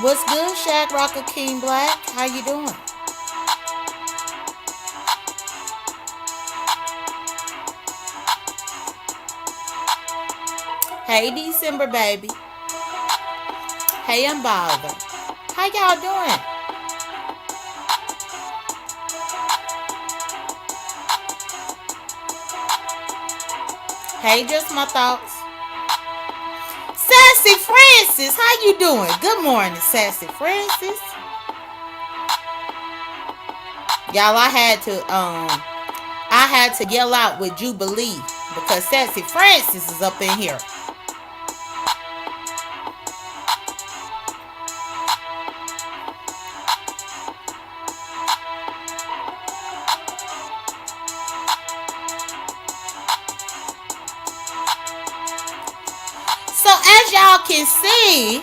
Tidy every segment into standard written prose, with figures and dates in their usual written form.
What's good, Shaq Rocker King Black? How you doing? Hey, December baby. Hey, I'm bothered. How y'all doing? Hey, just my thoughts. Sassy Francis, how you doing? Good morning, Sassy Francis. Y'all, I had to yell out with Jubilee because Sassy Francis is up in here. So as y'all can see,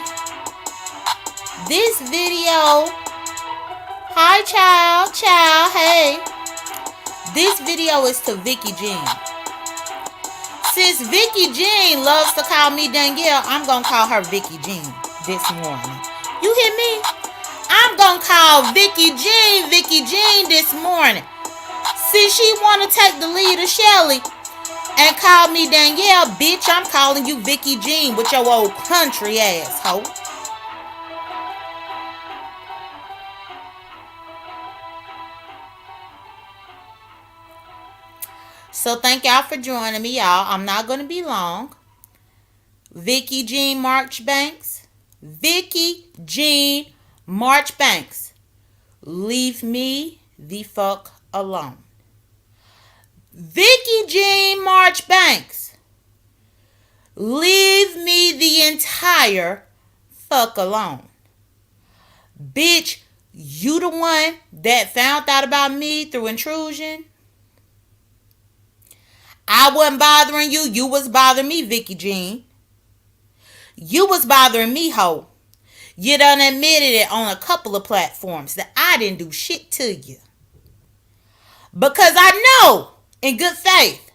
this video, hi child, hey. This video is to Vicki Jean. Since Vicki Jean loves to call me Danielle, I'm gonna call her Vicki Jean this morning. You hear me? I'm gonna call Vicki Jean this morning. Since she wanna take the lead of Shelly and call me Danielle, bitch, I'm calling you Vicki Jean with your old country ass hoe. So thank y'all for joining me, y'all. I'm not gonna be long. Vicki Jean Marchbanks. Vicki Jean Marchbanks. Leave me the fuck alone. Vicki Jean Marchbanks. Leave me the entire fuck alone. Bitch, you the one that found out about me through intrusion. I wasn't bothering you. You was bothering me, Vicki Jean. You was bothering me, ho. You done admitted it on a couple of platforms that I didn't do shit to you. Because I know, in good faith,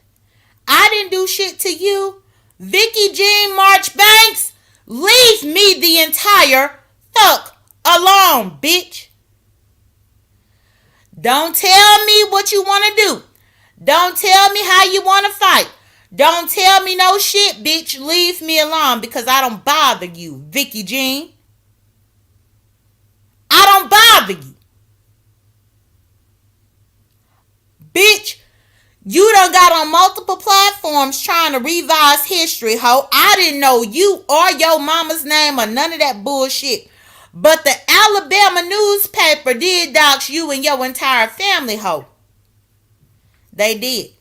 I didn't do shit to you. Vicki Jean Marchbanks, leave me the entire fuck alone, bitch. Don't tell me what you want to do. Don't tell me how you want to fight. Don't tell me no shit, bitch. Leave me alone because I don't bother you, Vicki Jean. I don't bother you. Bitch, you done got on multiple platforms trying to revise history, ho. I didn't know you or your mama's name or none of that bullshit. But the Alabama newspaper did dox you and your entire family, ho. They did.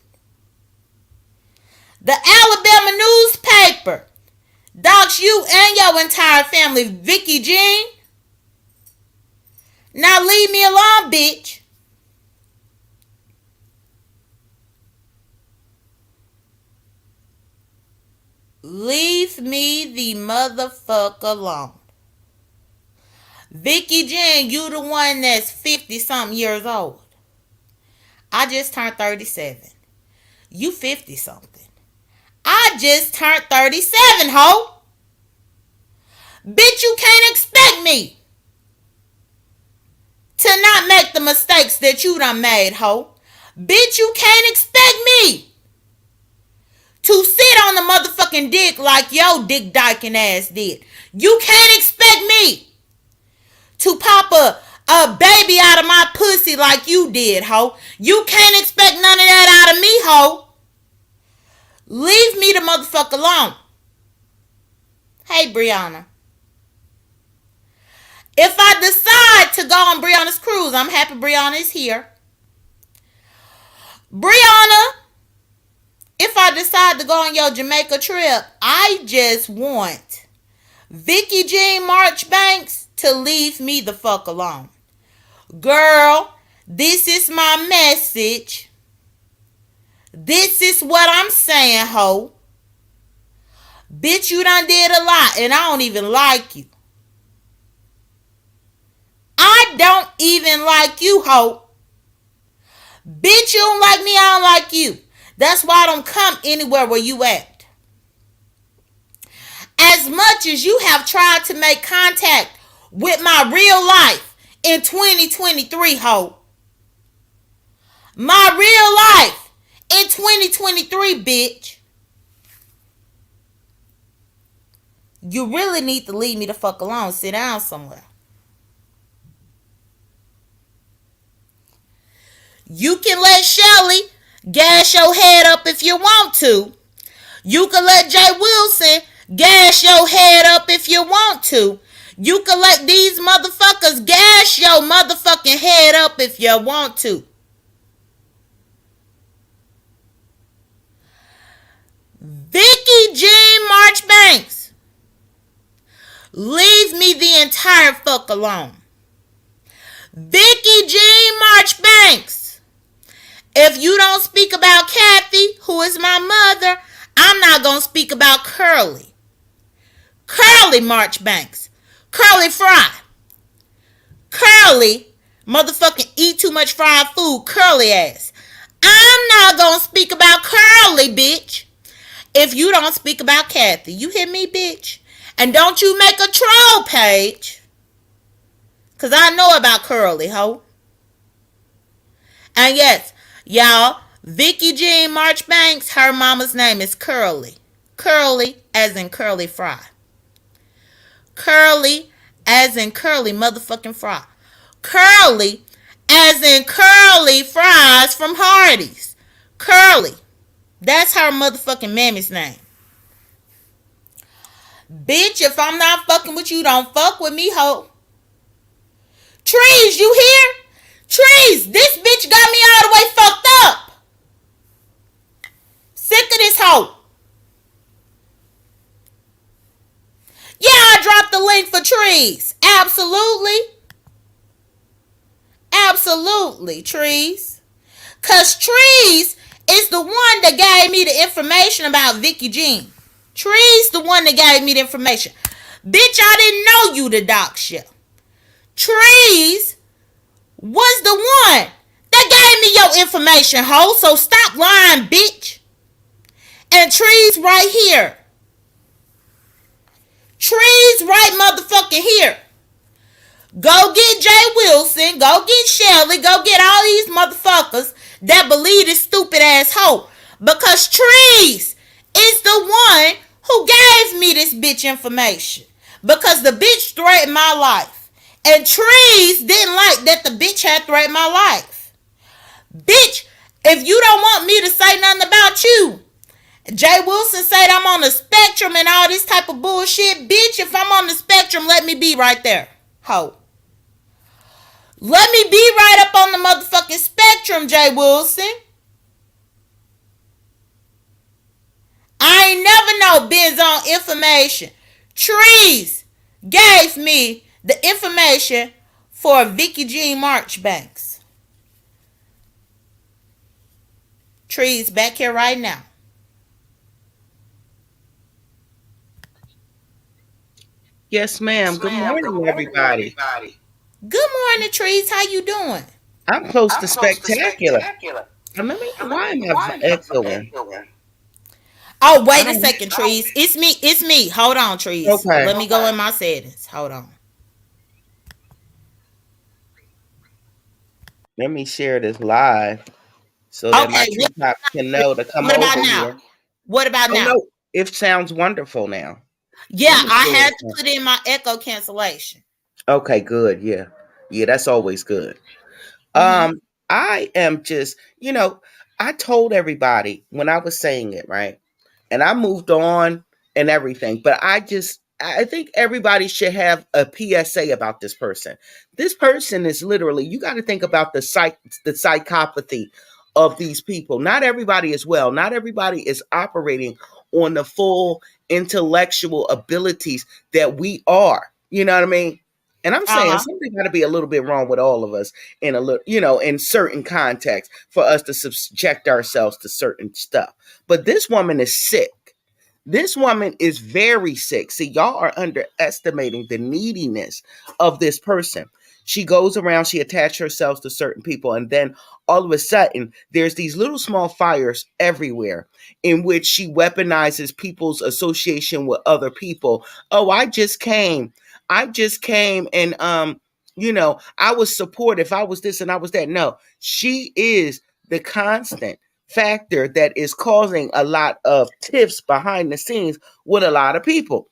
The Alabama newspaper dox you and your entire family, Vicki Jean. Now leave me alone, bitch. Leave me the motherfucker alone. Vicki Jean, you the one that's 50 something years old. I just turned 37. You 50 something. I just turned 37, ho. Bitch, you can't expect me to not make the mistakes that you done made, ho. Bitch, you can't expect me to sit on the motherfucking dick like yo dick dyking ass did. You can't expect me to pop a baby out of my pussy like you did, ho. You can't expect none of that out of me, ho. Leave me the motherfucker alone. Hey, Brianna. If I decide to go on Brianna's cruise, I'm happy Brianna is here. Brianna, if I decide to go on your Jamaica trip, I just want Vicki Jean Marchbanks to leave me the fuck alone. Girl, this is my message. This is what I'm saying, ho. Bitch, you done did a lot and I don't even like you. I don't even like you, ho. Bitch, you don't like me, I don't like you. That's why I don't come anywhere where you at. As much as you have tried to make contact with my real life in 2023, ho. My real life in 2023, bitch. You really need to leave me the fuck alone. Sit down somewhere. You can let Shelly gas your head up if you want to. You can let Jay Wilson gas your head up if you want to. You can let these motherfuckers gas your motherfucking head up if you want to. Vicki Jean Marchbanks, leave me the entire fuck alone. Vicki Jean Marchbanks, if you don't speak about Kathy, who is my mother, I'm not going to speak about Curly. Curly Marchbanks. Curly Fry. Curly motherfucking eat too much fried food. Curly ass. I'm not going to speak about Curly, bitch. If you don't speak about Kathy. You hear me, bitch? And don't you make a troll page. Because I know about Curly, ho. And yes, y'all, Vicki Jean Marchbanks, her mama's name is Curly. Curly as in Curly Fry. Curly as in Curly motherfucking Fry. Curly as in Curly Fries from Hardee's. Curly. That's her motherfucking mammy's name. Bitch, if I'm not fucking with you, don't fuck with me, ho. Trees, you hear? Trees, this bitch got me all the way fucked up. Sick of this hoe. Yeah, I dropped the link for Trees. Absolutely. Absolutely, Trees. Because Trees is the one that gave me the information about Vicki Jean. Trees the one that gave me the information. Bitch, I didn't know you the doc show. Trees was the one that gave me your information, ho. So stop lying, bitch. And Trees right here. Trees right motherfucking here. Go get Jay Wilson. Go get Shelly. Go get all these motherfuckers that believe this stupid ass hoe. Because Trees is the one who gave me this bitch information. Because the bitch threatened my life. And Trees didn't like that the bitch had threatened my life. Bitch, if you don't want me to say nothing about you, Jay Wilson said I'm on the spectrum and all this type of bullshit. Bitch, if I'm on the spectrum, let me be right there. Ho. Let me be right up on the motherfucking spectrum, Jay Wilson. I ain't never know Ben's on information. Trees gave me the information for Vicki Jean Marchbanks. Trees back here right now. Yes, ma'am. Good morning, everybody. Good morning, Trees. How you doing? I'm close to spectacular. Remember, why am I echoing? Oh, I wait a don't. second, Trees. It's me. It's me. Hold on, Trees. Okay. Let me go in my settings. Hold on. Let me share this live so that my Okay. treetops can know to come What about over now? here. What about Oh now? no, it sounds wonderful now. Yeah, Let me I share had it to now. put in my echo cancellation. Okay, good. Yeah, yeah, that's always good. Mm-hmm. Um, I am just, I told everybody when I was saying it, right? And I moved on and everything. But I think everybody should have a PSA about this person. This person is literally, you got to think about the psychopathy of these people. Not everybody is well. Not everybody is operating on the full intellectual abilities that we are. You know what I mean? And I'm saying Uh-huh. something got to be a little bit wrong with all of us in a little, in certain contexts for us to subject ourselves to certain stuff. But this woman is sick. This woman is very sick. See, y'all are underestimating the neediness of this person. She goes around, she attaches herself to certain people, and then all of a sudden, there's these little small fires everywhere in which she weaponizes people's association with other people. Oh, I just came. I just came and I was supportive. I was this and I was that. No, she is the constant factor that is causing a lot of tiffs behind the scenes with a lot of people.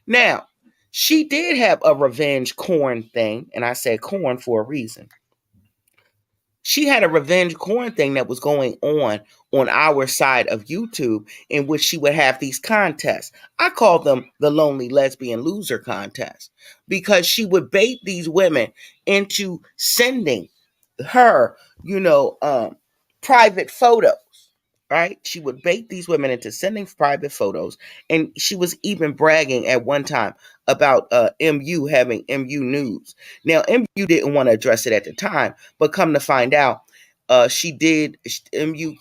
Now, she did have a revenge corn thing, and I said corn for a reason. She had a revenge corn thing that was going on our side of YouTube, in which she would have these contests. I call them the lonely lesbian loser contest, because she would bait these women into sending her, private photos. Right? She would bait these women into sending private photos. And she was even bragging at one time about MU having MU news. Now, MU didn't want to address it at the time, but come to find out, MU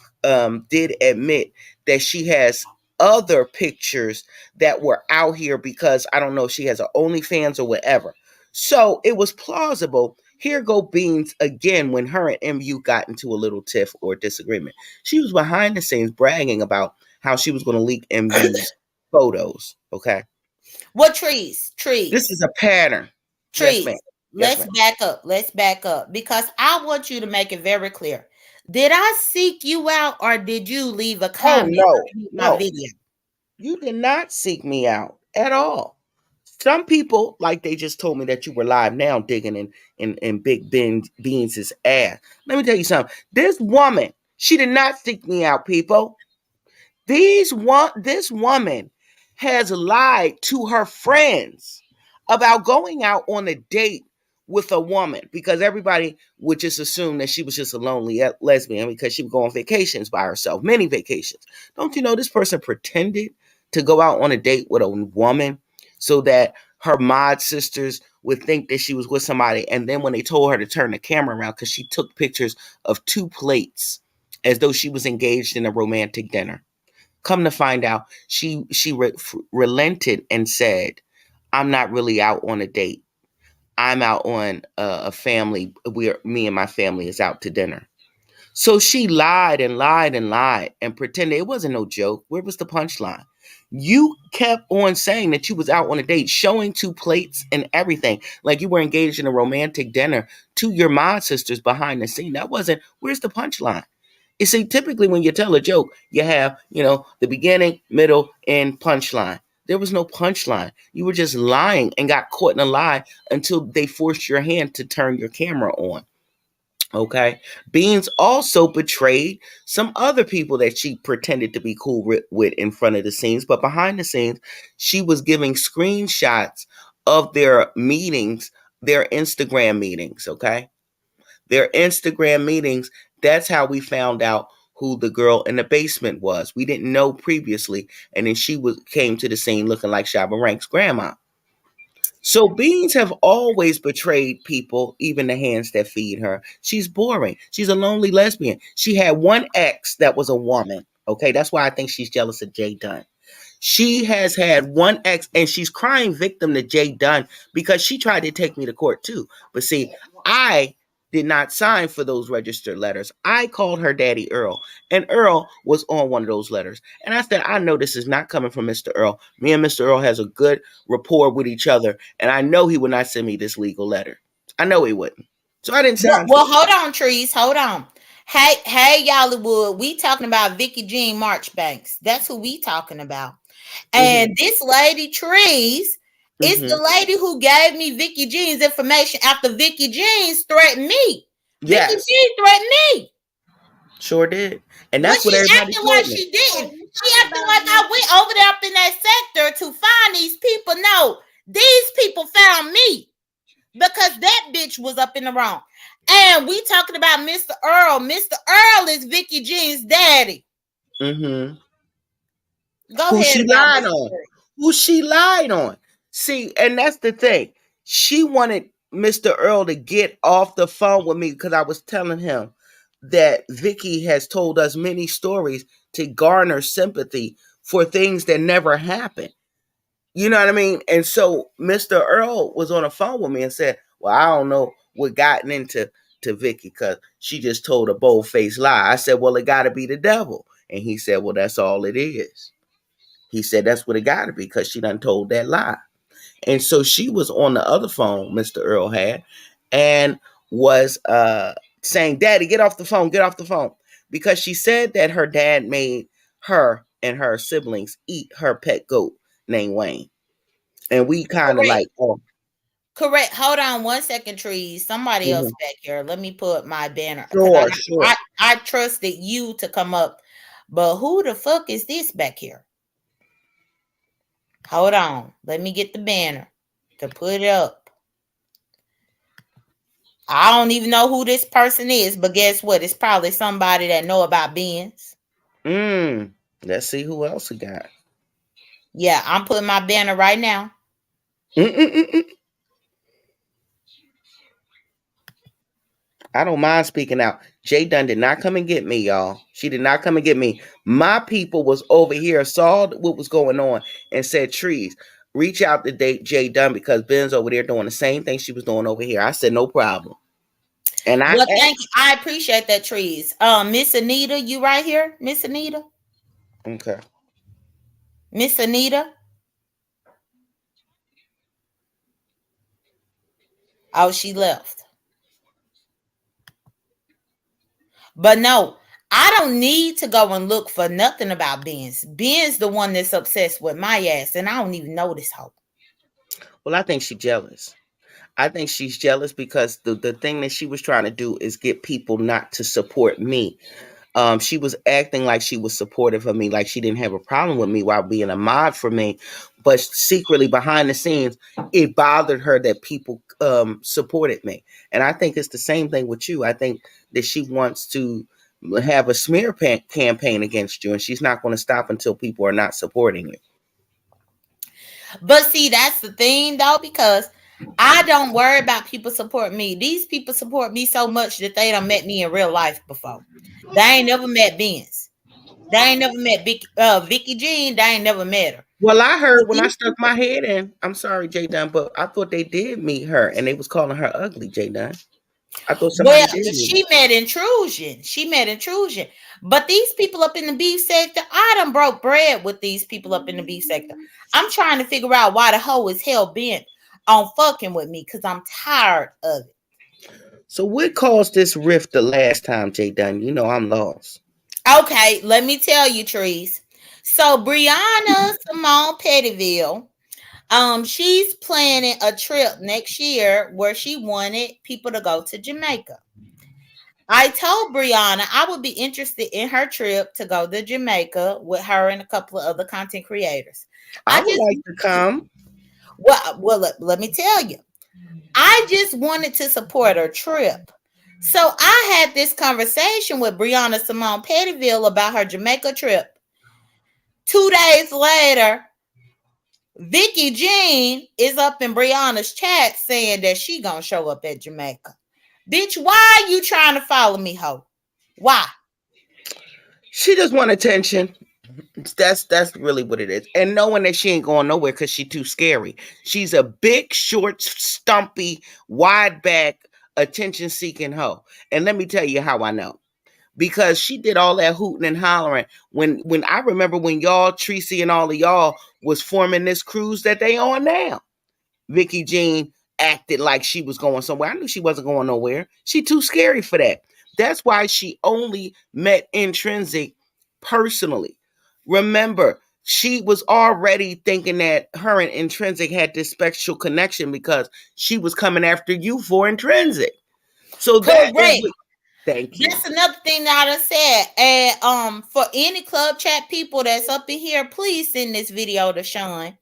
did admit that she has other pictures that were out here, because I don't know if she has an OnlyFans or whatever. So it was plausible. Here go Beans again when her and MU got into a little tiff or disagreement. She was behind the scenes bragging about how she was going to leak MU's photos. Okay. What trees? This Trees. is a pattern. Yes, ma'am. Trees. Yes, Let's ma'am. back up. Let's back up, because I want you to make it very clear. Did I seek you out, or did you leave a Oh, comment no, underneath my no. video? You did not seek me out at all. Some people, like they just told me that you were live now digging in Big Beans' ass. Let me tell you something. This woman, she did not seek me out, people. This woman has lied to her friends about going out on a date with a woman, because everybody would just assume that she was just a lonely lesbian because she would go on vacations by herself, many vacations. Don't you know this person pretended to go out on a date with a woman so that her mod sisters would think that she was with somebody, and then when they told her to turn the camera around, because she took pictures of 2 plates as though she was engaged in a romantic dinner. Come to find out, she relented and said, "I'm not really out on a date. I'm out on a family. Me and my family is out to dinner." So she lied and lied and lied and pretended it wasn't no joke. Where was the punchline? You kept on saying that you was out on a date, showing 2 plates and everything, like you were engaged in a romantic dinner to your mod sisters behind the scene. That wasn't. Where's the punchline? You see, typically when you tell a joke, you have, the beginning, middle, and punchline. There was no punchline. You were just lying and got caught in a lie until they forced your hand to turn your camera on. Okay. Beans also betrayed some other people that she pretended to be cool with in front of the scenes, but behind the scenes, she was giving screenshots of their meetings, their Instagram meetings. Okay. Their Instagram meetings. That's how we found out who the girl in the basement was. We didn't know previously, and then she came to the scene looking like Shabba Rank's grandma. So Beans have always betrayed people, even the hands that feed her. She's boring. She's a lonely lesbian. She had one ex that was a woman. Okay, that's why I think she's jealous of J.Dunn. She has had one ex, and she's crying victim to J.Dunn because she tried to take me to court too. But see, I did not sign for those registered letters. I called her daddy Earl, and Earl was on one of those letters. And I said, I know this is not coming from Mr. Earl. Me and Mr. Earl has a good rapport with each other, and I know he would not send me this legal letter. I know he wouldn't. So I didn't Well, sign for well, it. hold on, trees. Hold on. Hey, Y'allywood. We talking about Vicki Jean Marchbanks. That's who we talking about. Mm-hmm. And this lady, Trees, is the Mm-hmm. lady who gave me Vicki Jean's information after Vicki Jean's threatened me. Vicki Yes, Jean threatened me. sure did. And But that's what she everybody acting like told me. she didn't. She acting like I went over there up in that sector to find these people. No, these people found me because that bitch was up in the wrong. And we talking about Mr. Earl. Mr. Earl is Vicki Jean's daddy. Mm-hmm. Go Who ahead she about lied Mr. on. Earl. Who she lied on. See, and that's the thing. She wanted Mr. Earl to get off the phone with me because I was telling him that Vicky has told us many stories to garner sympathy for things that never happened. You know what I mean? And so Mr. Earl was on the phone with me and said, "Well, I don't know what gotten into Vicky because she just told a bold faced lie." I said, "Well, it got to be the devil," and he said, "Well, that's all it is." He said that's what it got to be because she done told that lie. And so she was on the other phone, Mr. Earl had, and was saying, "Daddy, get off the phone, get off the phone." Because she said that her dad made her and her siblings eat her pet goat named Wayne. And we kind of Correct. like, oh, Correct. Hold on one second, trees. Somebody else mhm. back here. Let me put my banner because Sure, sure. I trusted you to come up. But who the fuck is this back here? Hold on. Let me get the banner to put it up. I don't even know who this person is, but guess what? It's probably somebody that know about beans. Mm. Let's see who else we got. Yeah, I'm putting my banner right now. Mm-mm-mm-mm. I don't mind speaking out. J.Dunn did not come and get me, y'all. She did not come and get me. My people was over here, saw what was going on, and said, "Trees, reach out to J.Dunn because Ben's over there doing the same thing she was doing over here." I said, "No problem." And I Well, thank you. asked, I appreciate that, trees. Miss Anita, you right here? Miss Anita? okay. Miss Anita? Oh, she left. But no, I don't need to go and look for nothing about Ben's. Ben's the one that's obsessed with my ass, and I don't even know this hoe. Well, I think she's jealous. I think she's jealous because the thing that she was trying to do is get people not to support me. She was acting like she was supportive of me, like she didn't have a problem with me while being a mod for me. But secretly behind the scenes, it bothered her that people supported me. And I think it's the same thing with you. I think that she wants to have a smear campaign against you, and she's not going to stop until people are not supporting you. But see, that's the thing though, because I don't worry about people support me. These people support me so much that they done met me in real life before. They ain't never met Ben's. They ain't never met Vicki Jean. They ain't never met her. Well, I So heard when I these stuck people, my head in. I'm sorry, J Dunn, but I thought they did meet her, and they was calling her ugly, J Dunn. I thought well, somebody did meet her. she met intrusion. She met intrusion. But these people up in the beef sector, I done broke bread with these people up in the beef sector. I'm trying to figure out why the hoe is hell bent on fucking with me because I'm tired of it. So what caused this rift the last time, J Dunn? You know I'm lost. Okay, let me tell you, Trees. So Brianna Simone Pettyville, she's planning a trip next year where she wanted people to go to Jamaica. I told Brianna I would be interested in her trip to go to Jamaica with her and a couple of other content creators. I I would just like to come. well let me tell you. I just wanted to support her trip. So I had this conversation with Brianna Simone Pettyville about her Jamaica trip. 2 days later, Vicki Jean is up in Brianna's chat saying that she gonna show up at Jamaica. Bitch, why are you trying to follow me, ho? Why? She just want attention. That's really what it is. And knowing that she ain't going nowhere because she too scary. She's a big, short, stumpy, wide back, attention seeking hoe. And let me tell you how I know. Because she did all that hooting and hollering when I remember when y'all, Tracy and all of y'all was forming this cruise that they on now. Vicki Jean acted like she was going somewhere. I knew she wasn't going nowhere. She too scary for that. That's why she only met Intrinsic personally. Remember, she was already thinking that her and Intrinsic had this special connection because she was coming after you for Intrinsic. So that is Correct. what. Thank you. That's another thing that I done said. And for any club chat people that's up in here, please send this video to Sean.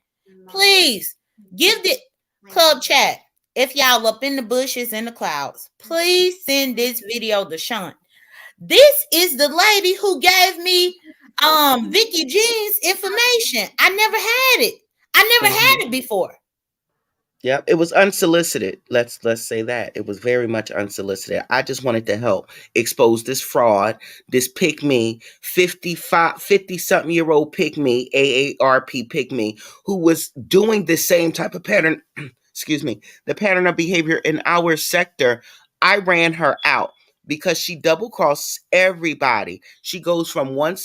Please give the club chat. If y'all up in the bushes in the clouds, please send this video to Sean. This is the lady who gave me Vicky Jean's information. I never had it. I never Mhm. had it before. Yep, it was unsolicited. Let's say that. It was very much unsolicited. I just wanted to help expose this fraud, this pick me, 55 50 something year old pick me, AARP pick me, who was doing the same type of pattern, excuse me, the pattern of behavior in our sector. I ran her out because she double crosses everybody. She goes from one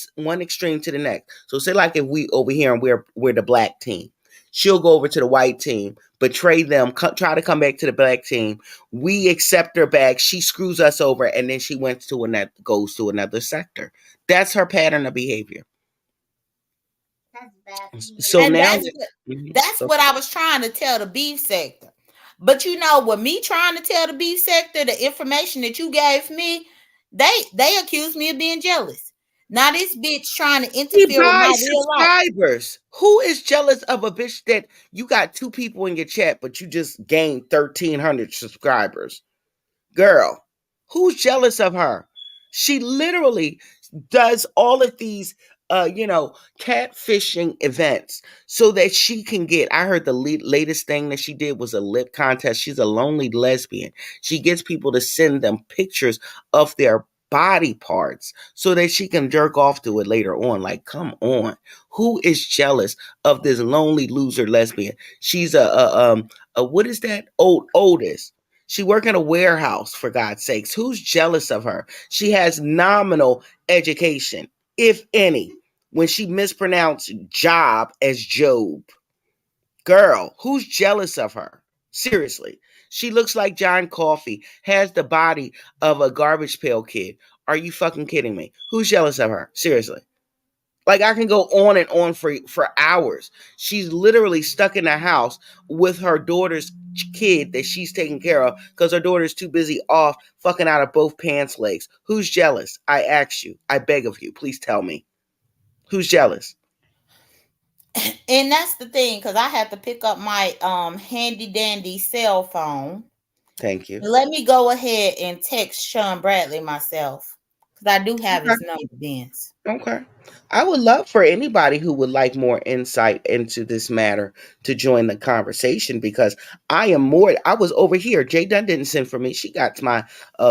extreme to the next. So say like if we over here and we're the black team. She'll go over to the white team, betray them, try to come back to the black team. We accept her back. She screws us over, and then she goes to another sector. That's her pattern of behavior. So And now, that's what I was trying to tell the beef sector. But you know, with me trying to tell the beef sector the information that you gave me, they accused me of being jealous. Now this bitch trying to he interfere with my buys real life. subscribers. Who is jealous of a bitch that you got 2 people in your chat, but you just gained 1,300 subscribers? Girl, who's jealous of her? She literally does all of these catfishing events so that she can get. I heard the latest thing that she did was a lip contest. She's a lonely lesbian. She gets people to send them pictures of their body parts so that she can jerk off to it later on. Like, come on. Who is jealous of this lonely loser lesbian? She's a what is that? Oldest. She work in a warehouse, for God's sakes. Who's jealous of her? She has nominal education, if any, when she mispronounced job as Job. Girl, who's jealous of her? Seriously. She looks like John Coffey, has the body of a garbage pail kid. Are you fucking kidding me? Who's jealous of her? Seriously. Like, I can go on and on for hours. She's literally stuck in a house with her daughter's kid that she's taking care of because her daughter's too busy off fucking out of both pants legs. Who's jealous? I ask you. I beg of you. Please tell me. Who's jealous? And that's the thing, because I had to pick up my handy dandy cell phone. Thank you. Let me go ahead and text Sean Bradley myself, because I do have his Okay. number, Vince. Okay. I would love for anybody who would like more insight into this matter to join the conversation because I was over here. J.Dunn didn't send for me. She got my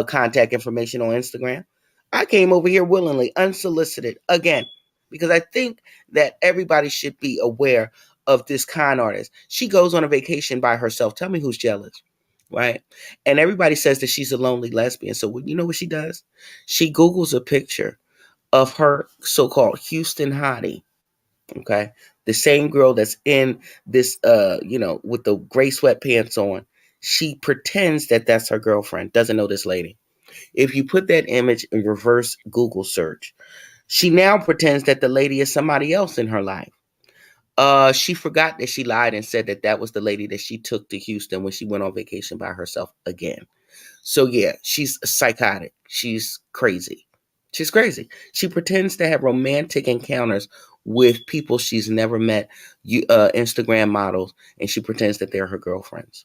contact information on Instagram. I came over here willingly, unsolicited, again, because I think that everybody should be aware of this con artist. She goes on a vacation by herself. Tell me who's jealous, right? And everybody says that she's a lonely lesbian. So you know what she does? She Googles a picture of her so-called Houston hottie. Okay. The same girl that's in this, with the gray sweatpants on. She pretends that that's her girlfriend, doesn't know this lady. If you put that image in reverse Google search, she now pretends that the lady is somebody else in her life. She forgot that she lied and said that that was the lady that she took to Houston when she went on vacation by herself again. So yeah, she's psychotic. She's crazy. She's crazy. She pretends to have romantic encounters with people she's never met, Instagram models, and she pretends that they're her girlfriends.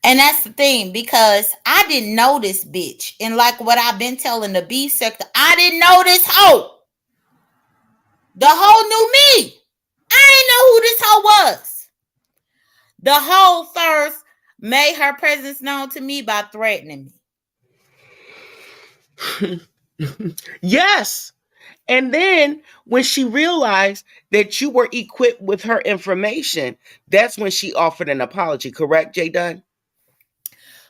And that's the thing, because I didn't know this bitch. And like what I've been telling the B sector, I didn't know this hoe. The hoe knew me. I didn't know who this hoe was. The hoe first made her presence known to me by threatening me. Yes. And then when she realized that you were equipped with her information, that's when she offered an apology. Correct, J.Dunn?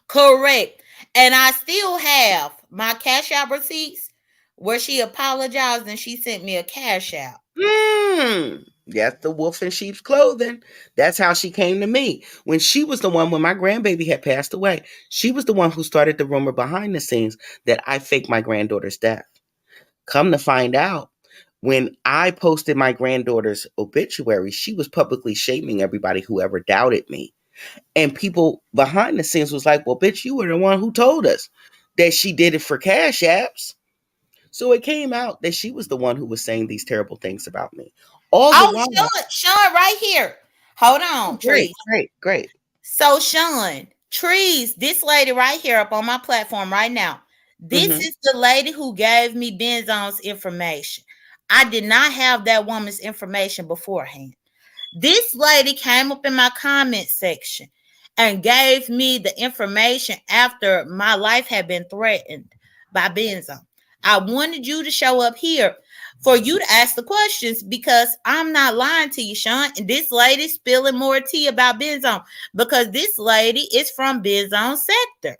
Correct. And I still have my cash out receipts where she apologized and she sent me a cash out. That's the wolf in sheep's clothing. That's how she came to me. When she was the one, when my grandbaby had passed away, she was the one who started the rumor behind the scenes that I faked my granddaughter's death. Come to find out, when I posted my granddaughter's obituary, she was publicly shaming everybody who ever doubted me. And people behind the scenes was like, well, bitch, you were the one who told us that she did it for cash apps. So it came out that she was the one who was saying these terrible things about me. All the while. Sean, right here. Hold on, Great, Trees. great. So, Sean, Trees, this lady right here up on my platform right now. This is the lady who gave me Benzone's information. I did not have that woman's information beforehand. This lady came up in my comment section and gave me the information after my life had been threatened by Benzone. I wanted you to show up here for you to ask the questions, because I'm not lying to you, Sean. And this lady spilling more tea about Benzone, because this lady is from Benzone sector.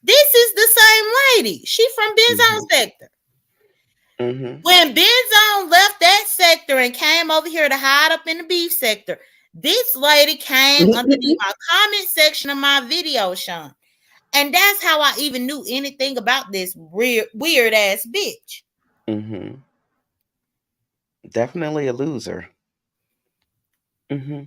This is the same lady. She from Benzone sector. Mm-hmm. When Benzone left that sector and came over here to hide up in the beef sector, this lady came underneath my comment section of my video, Sean. And that's how I even knew anything about this weird ass bitch. Mm-hmm. Definitely a loser. Mm-hmm.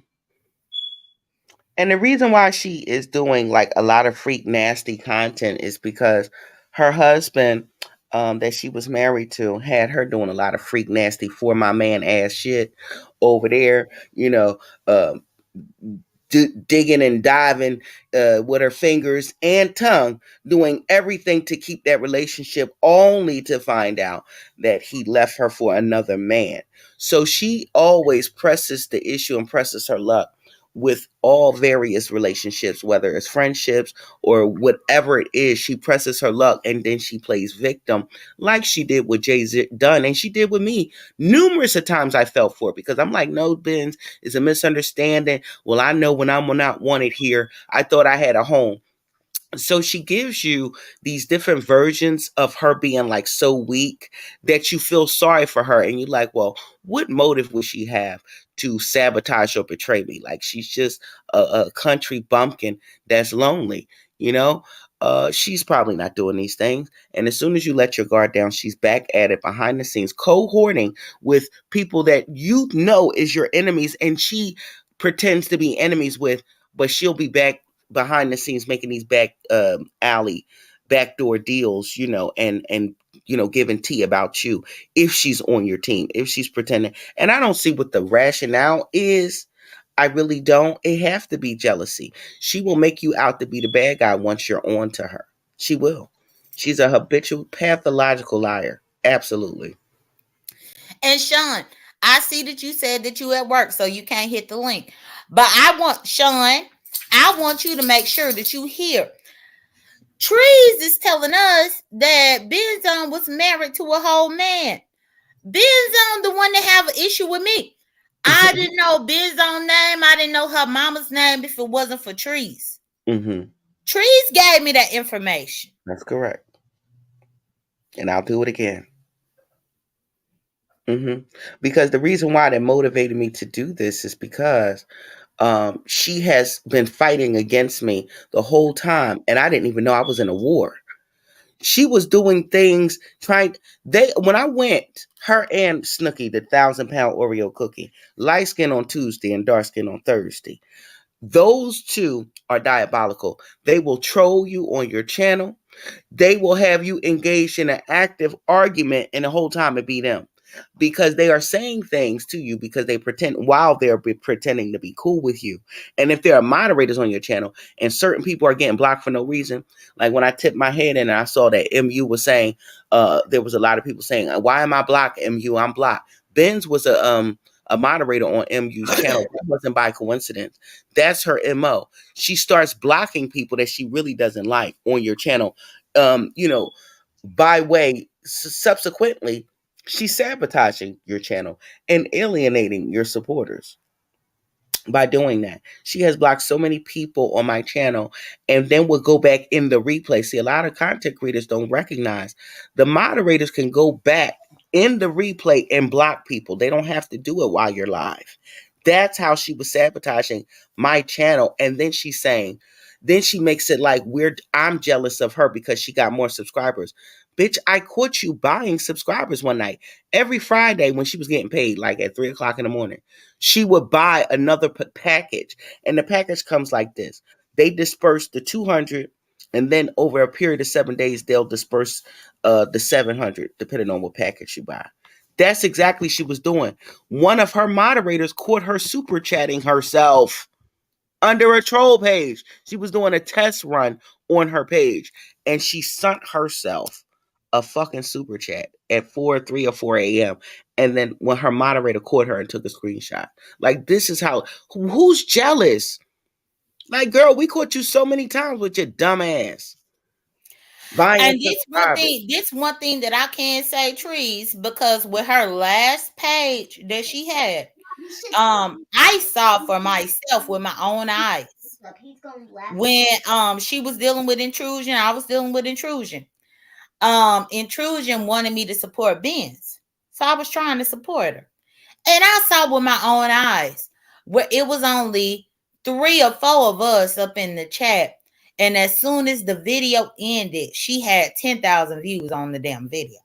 And the reason why she is doing like a lot of freak nasty content is because her husband, that she was married to, had her doing a lot of freak nasty for my man ass shit over there. Um, digging and diving with her fingers and tongue, doing everything to keep that relationship, only to find out that he left her for another man. So she always presses the issue and presses her luck with all various relationships, whether it's friendships or whatever it is. She presses her luck and then she plays victim, like she did with J.Dunn and she did with me. Numerous of times I fell for it because I'm like, no, Benz, it's a misunderstanding. Well, I know when I'm not wanted here, I thought I had a home. So she gives you these different versions of her being like so weak that you feel sorry for her. And you're like, well, what motive would she have to sabotage or betray me? Like she's just a country bumpkin that's lonely, you know? She's probably not doing these things. And as soon as you let your guard down, she's back at it behind the scenes, cohorting with people that you know is your enemies. And she pretends to be enemies with, but she'll be back behind the scenes making these alley backdoor deals, and giving tea about you if she's on your team, if she's pretending. And I don't see what the rationale is. I really don't. It have to be jealousy. She will make you out to be the bad guy once you're on to her. She will. She's a habitual pathological liar. Absolutely. And Sean, I see that you said that you at work, so you can't hit the link. But I want you to make sure that you hear. Trees is telling us that Benzone was married to a whole man. Benzone, the one that have an issue with me. I didn't know Benzone name. I didn't know her mama's name if it wasn't for Trees. Mm-hmm. Trees gave me that information. That's correct. And I'll do it again. Mm-hmm. Because the reason why that motivated me to do this is because she has been fighting against me the whole time, and I didn't even know I was in a war. She was doing things trying. When I went, her and Snooky, the 1,000-pound Oreo cookie, light skin on Tuesday and dark skin on Thursday. Those two are diabolical. They will troll you on your channel. They will have you engaged in an active argument, and the whole time it be them, because they are saying things to you because they pretend while they're pretending to be cool with you. And if there are moderators on your channel and certain people are getting blocked for no reason, like when I tipped my head in and I saw that MU was saying, there was a lot of people saying, why am I blocked, MU? I'm blocked. Benz was a moderator on MU's channel. That wasn't by coincidence. That's her MO. She starts blocking people that she really doesn't like on your channel. Um, you know, by way, subsequently, she's sabotaging your channel and alienating your supporters by doing that. She has blocked so many people on my channel and then will go back in the replay. See, a lot of content creators don't recognize the moderators can go back in the replay and block people. They don't have to do it while you're live. That's how she was sabotaging my channel. And then she makes it like I'm jealous of her because she got more subscribers. Bitch, I caught you buying subscribers one night. Every Friday when she was getting paid, like at 3 o'clock in the morning, she would buy another package. And the package comes like this. They disperse the 200, and then over a period of 7 days, they'll disperse the 700, depending on what package you buy. That's exactly what she was doing. One of her moderators caught her super chatting herself under a troll page. She was doing a test run on her page, and she sent herself a fucking super chat at 3 or 4 a.m. And then when her moderator caught her and took a screenshot. Like, this is how, who's jealous? Like, girl, we caught you so many times with your dumb ass. Buying And subscribers. this one thing that I can say, Trees, because with her last page that she had, I saw for myself with my own eyes. When she was dealing with intrusion, I was dealing with intrusion. Intrusion wanted me to support Benz. So I was trying to support her. And I saw with my own eyes where it was only 3 or 4 of us up in the chat. And as soon as the video ended, she had 10,000 views on the damn video.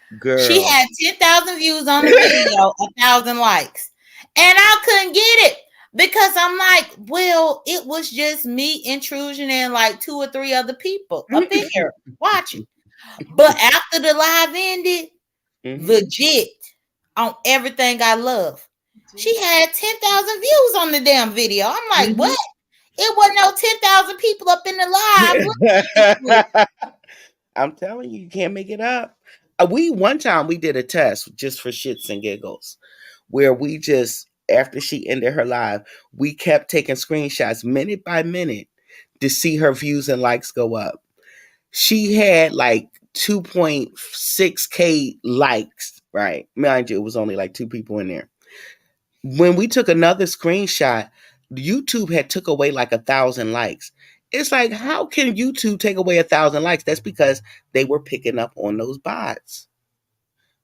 She Girl. had 10,000 views on the video, 1,000 likes. And I couldn't get it because I'm like, well, it was just me, Intrusion, and like 2 or 3 other people up in here watching. But after the live ended, Mm-hmm. legit on everything I love, she had 10,000 views on the damn video. I'm like, Mm-hmm. what? It wasn't no 10,000 people up in the live looking at this. I'm telling you, you can't make it up. We one time we did a test just for shits and giggles, where we just after she ended her live, we kept taking screenshots minute by minute to see her views and likes go up. She had like 2.6K likes, right? Mind you, it was only like 2 people in there. When we took another screenshot, YouTube had took away like 1,000 likes. It's like, how can YouTube take away 1,000 likes? That's because they were picking up on those bots.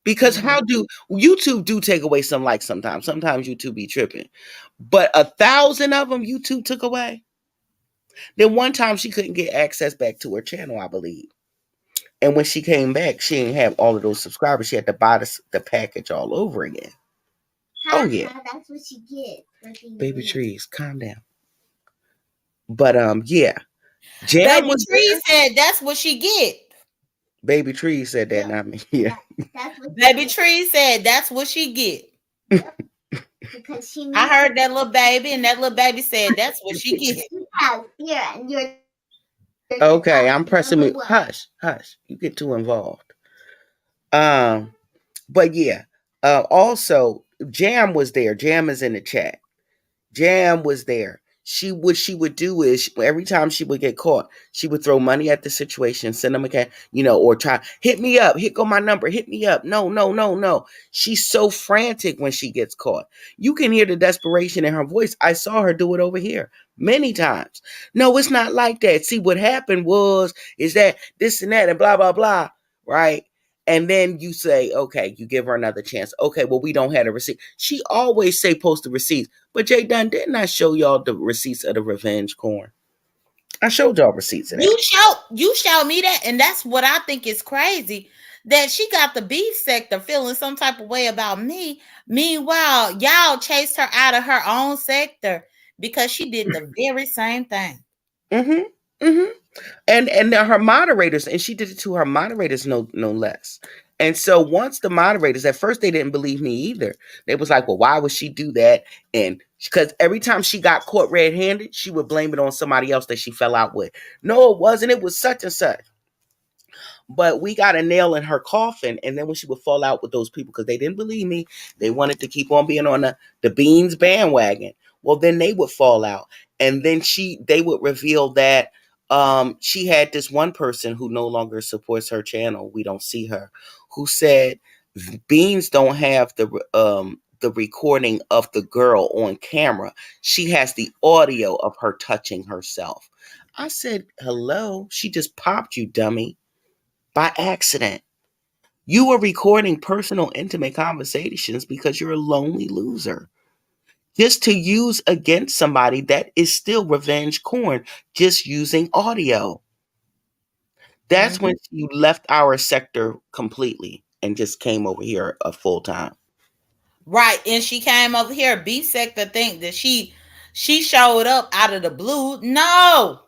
Because how do YouTube do take away some likes sometimes? Sometimes YouTube be tripping, but 1,000 of them YouTube took away. Then one time she couldn't get access back to her channel, I believe. And when she came back, she didn't have all of those subscribers. She had to buy the package all over again. Oh yeah, that's what she gets. Baby trees, calm down. But yeah, Jam Baby was Tree there. said that's what she get. Baby trees said that, not me. Yeah. Baby Tree said that's what she get. Because she I needs heard that little baby, and that little baby said that's what she get. yeah, and you're okay. I'm pressing me. Hush, hush. You get too involved. Um, but yeah. Also, Jam was there. Jam is in the chat. Jam was there. She would do is every time she would get caught, she would throw money at the situation, send them a cash, or try hit me up, hit go my number, hit me up. No, no, no, no. She's so frantic when she gets caught. You can hear the desperation in her voice. I saw her do it over here many times. No, it's not like that. See, what happened was is that this and that and blah blah blah, right? And then you say, okay, you give her another chance. Okay, well, we don't have a receipt. She always say post the receipts. But J.Dunn, didn't I show y'all the receipts of the revenge corn? I showed y'all receipts of that. You showed me that, and that's what I think is crazy. That she got the beef sector feeling some type of way about me. Meanwhile, y'all chased her out of her own sector because she did the very same thing. Mm-hmm. Mm-hmm. And her moderators, and she did it to her moderators, no less. And so once the moderators, at first they didn't believe me either. They was like, well, why would she do that? And because every time she got caught red-handed, she would blame it on somebody else that she fell out with. No, it wasn't. It was such and such. But we got a nail in her coffin. And then when she would fall out with those people, because they didn't believe me, they wanted to keep on being on the Beans bandwagon. Well, then they would fall out. And then they would reveal that she had this one person who no longer supports her channel. We don't see her, who said Beans don't have the recording of the girl on camera. She has the audio of her touching herself. I said, hello, she just popped you, dummy, by accident. You were recording personal, intimate conversations because you're a lonely loser. Just to use against somebody that is still revenge corn, just using audio. That's when Mhm. you left our sector completely and just came over here a full time. Right, and she came over here. Beef sector think that she showed up out of the blue. No,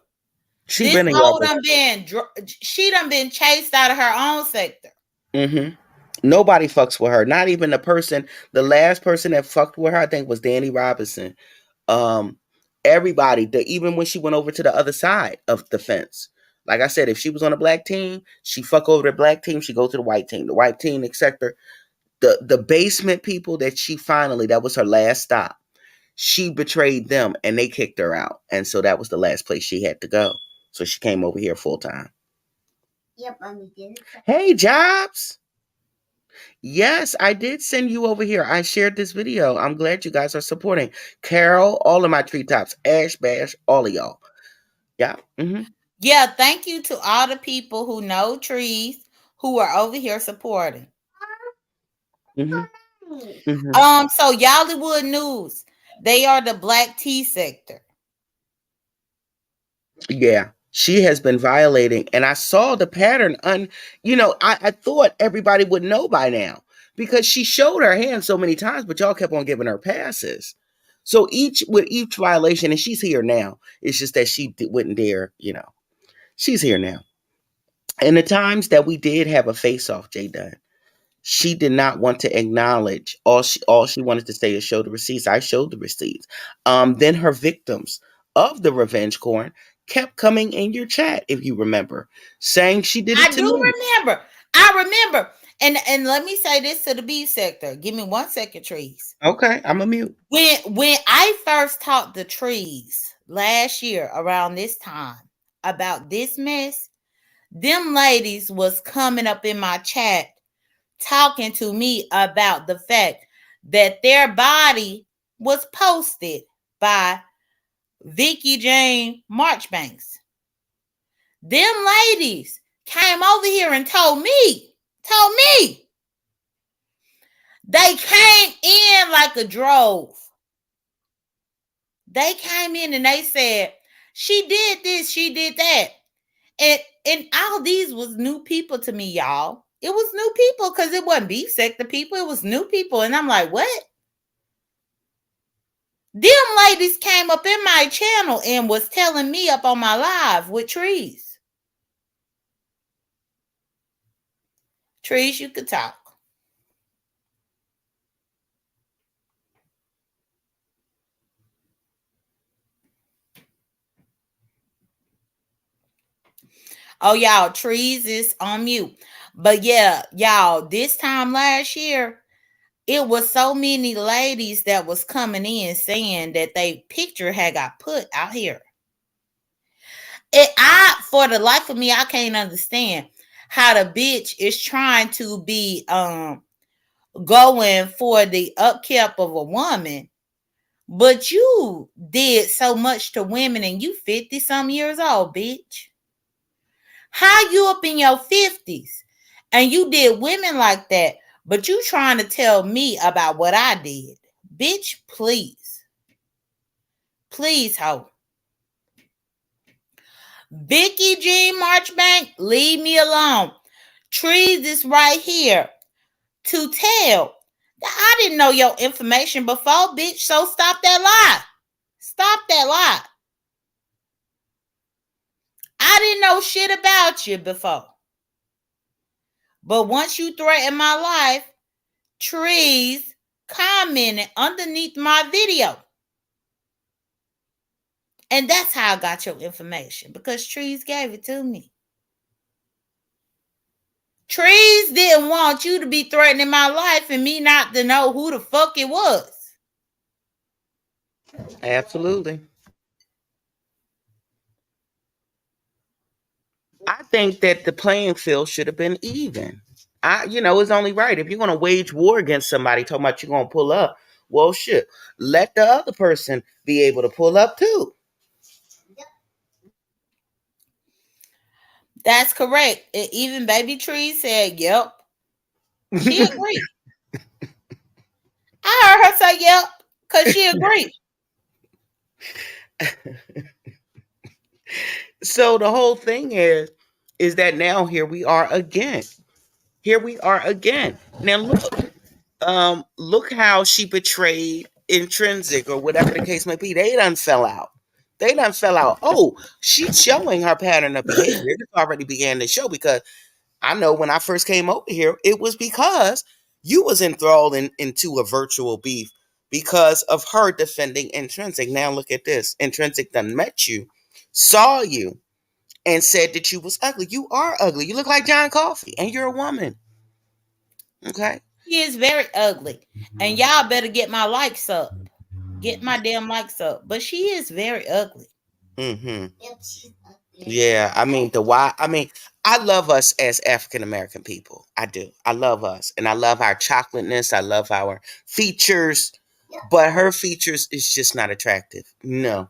She this been in hoe y'all. done been she done been chased out of her own sector. Mm-hmm. Nobody fucks with her. Not even the last person that fucked with her, I think, was Danny Robinson. Um, Everybody, even when she went over to the other side of the fence. Like I said, if she was on a black team, she fuck over the black team, she go to the white team. The white team, etc. The basement people that was her last stop. She betrayed them and they kicked her out. And so that was the last place she had to go. So she came over here full time. Yep, we did. Hey, Jobs. Yes, I did send you over here. I shared this video. I'm glad you guys are supporting Carol, all of my treetops, Ash Bash, all of y'all. Yeah. Mm-hmm. Yeah, thank you to all the people who know trees, who are over here supporting. Mm-hmm. Mm-hmm. So Yollywood News, they are the black tea sector. Yeah, she has been violating, and I saw the pattern. I thought everybody would know by now because she showed her hand so many times, but y'all kept on giving her passes. So each violation, and she's here now. It's just that wouldn't dare. She's here now. And the times that we did have a face off, J.Dunn, she did not want to acknowledge. All she wanted to say is show the receipts. I showed the receipts. Then her victims of the revenge porn kept coming in your chat, if you remember, saying she did it I to do me. remember. I remember. And let me say this to the B sector. Give me 1 second, Trees. Okay, I'm a mute. When I first talked to Trees last year around this time about this mess, them ladies was coming up in my chat talking to me about the fact that their body was posted by Vicki Jane Marchbanks. Them ladies came over here and told me, they came in like a drove. They came in and they said, she did this, she did that. And all these was new people to me, y'all. It was new people because it wasn't beef sector people. It was new people. And I'm like, what? Them ladies came up in my channel and was telling me up on my live with Trees. Trees, you could talk. Oh, y'all, Trees is on mute. But yeah, y'all, this time last year, it was so many ladies that was coming in saying that they picture had got put out here. For the life of me, I can't understand how the bitch is trying to be going for the upkeep of a woman, but you did so much to women and you 50 some years old, bitch. How you up in your 50s and you did women like that, but you trying to tell me about what I did? Bitch, please. Please, ho. Vicki Jean Marchbank, leave me alone. Trees is right here to tell that I didn't know your information before, bitch. So stop that lie. Stop that lie. I didn't know shit about you before. But once you threaten my life, Trees commented underneath my video. And that's how I got your information, because Trees gave it to me. Trees didn't want you to be threatening my life and me not to know who the fuck it was. Absolutely. I think that the playing field should have been even. It's only right. If you're going to wage war against somebody talking about you're going to pull up, well, shit, let the other person be able to pull up too. That's correct. Even Baby Tree said, yep. She agreed. I heard her say, yep, because she agreed. So the whole thing is that now here we are again. Here we are again. Now look how she betrayed Intrinsic or whatever the case may be. They done fell out. They done fell out. Oh, she's showing her pattern of behavior. It already began to show, because I know when I first came over here, it was because you was enthralled into a virtual beef because of her defending Intrinsic. Now look at this. Intrinsic done met you, saw you, and said that you was ugly. You are ugly. You look like John Coffey, and you're a woman. Okay? She is very ugly. And y'all better get my likes up. Get my damn likes up. But she is very ugly. Mm-hmm. Yeah, I mean I love us as African American people. I do. I love us, and I love our chocolateness. I love our features, but her features is just not attractive. No,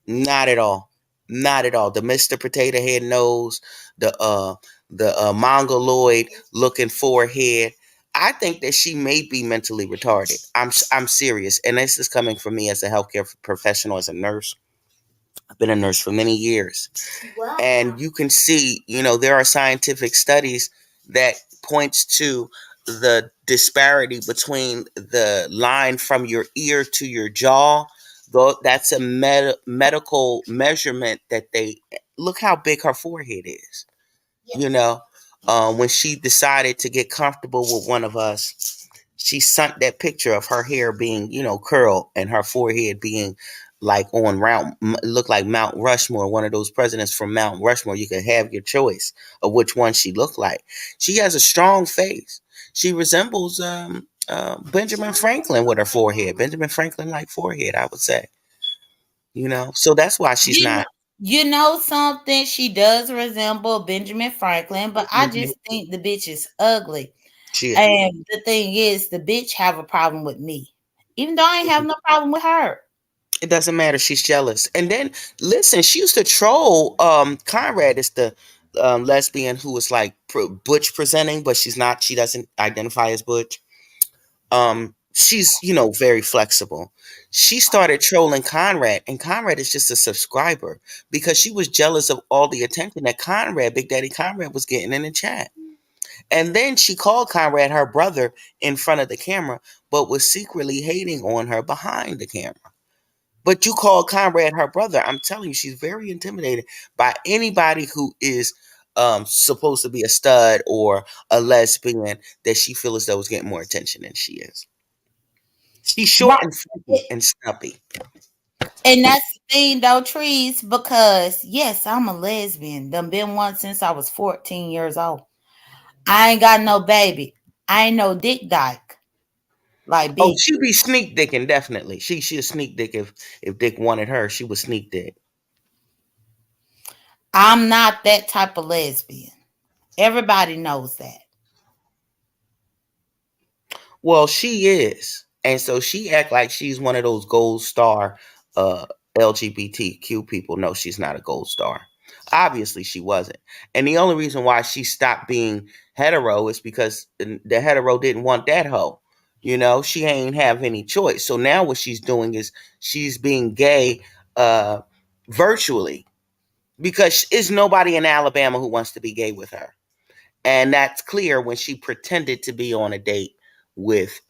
not at all. Not at all. The Mr. Potato Head nose, the the mongoloid looking forehead. I think that she may be mentally retarded. I'm serious, and this is coming from me as a healthcare professional, as a nurse. I've been a nurse for many years. Wow. And you can see, there are scientific studies that points to the disparity between the line from your ear to your jaw. Though that's a medical measurement that they look how big her forehead is. You know, when she decided to get comfortable with one of us, she sent that picture of her hair being, curled and her forehead being like on round, look like Mount Rushmore, one of those presidents from Mount Rushmore. You can have your choice of which one she looked like. She has a strong face. She resembles Benjamin Franklin with her forehead. Benjamin Franklin like forehead, I would say. So that's why she's You know, not. you know something? She does resemble Benjamin Franklin, but I Mhm. just think the bitch is ugly. She is. And the thing is, the bitch have a problem with me, even though I ain't have no problem with her. It doesn't matter. She's jealous. And then listen, she used to troll. Conrad is the lesbian who was like butch presenting, but she's not. She doesn't identify as butch. She's very flexible. She started trolling Conrad, and Conrad is just a subscriber because she was jealous of all the attention that Conrad, Big Daddy Conrad, was getting in the chat. And then she called Conrad her brother in front of the camera, but was secretly hating on her behind the camera. But you call Conrad her brother. I'm telling you, she's very intimidated by anybody who is supposed to be a stud or a lesbian that she feels as though is getting more attention than she is. She's short Right. and funky and snuppy. And that's the thing though, Trees, because yes, I'm a lesbian. Done been one since I was 14 years old. I ain't got no baby. I ain't no dick dyke. Like Oh, bitch. she'd be sneak dicking definitely. She'd sneak dick if Dick wanted her. She would sneak dick. I'm not that type of lesbian. Everybody knows that. Well, she is. And so she act like she's one of those gold star uh LGBTQ people. No, she's not a gold star. Obviously she wasn't. And the only reason why she stopped being hetero is because the hetero didn't want that hoe. She ain't have any choice. So now what she's doing is she's being gay uh virtually because there's nobody in Alabama who wants to be gay with her. And that's clear when she pretended to be on a date with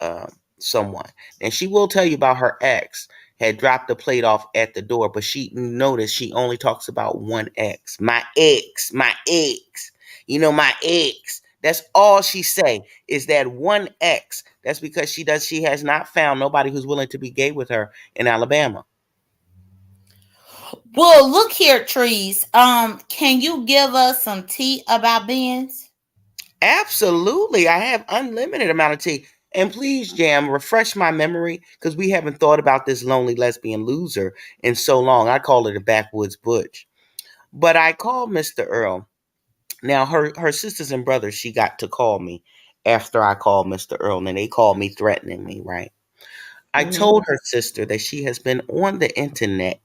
someone. And she will tell you about her ex had dropped the plate off at the door, but she noticed she only talks about one ex. My ex, my ex. My ex. That's all she say is that one ex. That's because she has not found nobody who's willing to be gay with her in Alabama. Well, look here, Trees. Can you give us some tea about beans? Absolutely. I have unlimited amount of tea. And please, Jam, refresh my memory because we haven't thought about this lonely lesbian loser in so long. I call it a backwoods butch. But I called Mr. Earl. Now her sisters and brothers, she got to call me after I called Mr. Earl, and they called me threatening me, right? I Mhm. told her sister that she has been on the internet,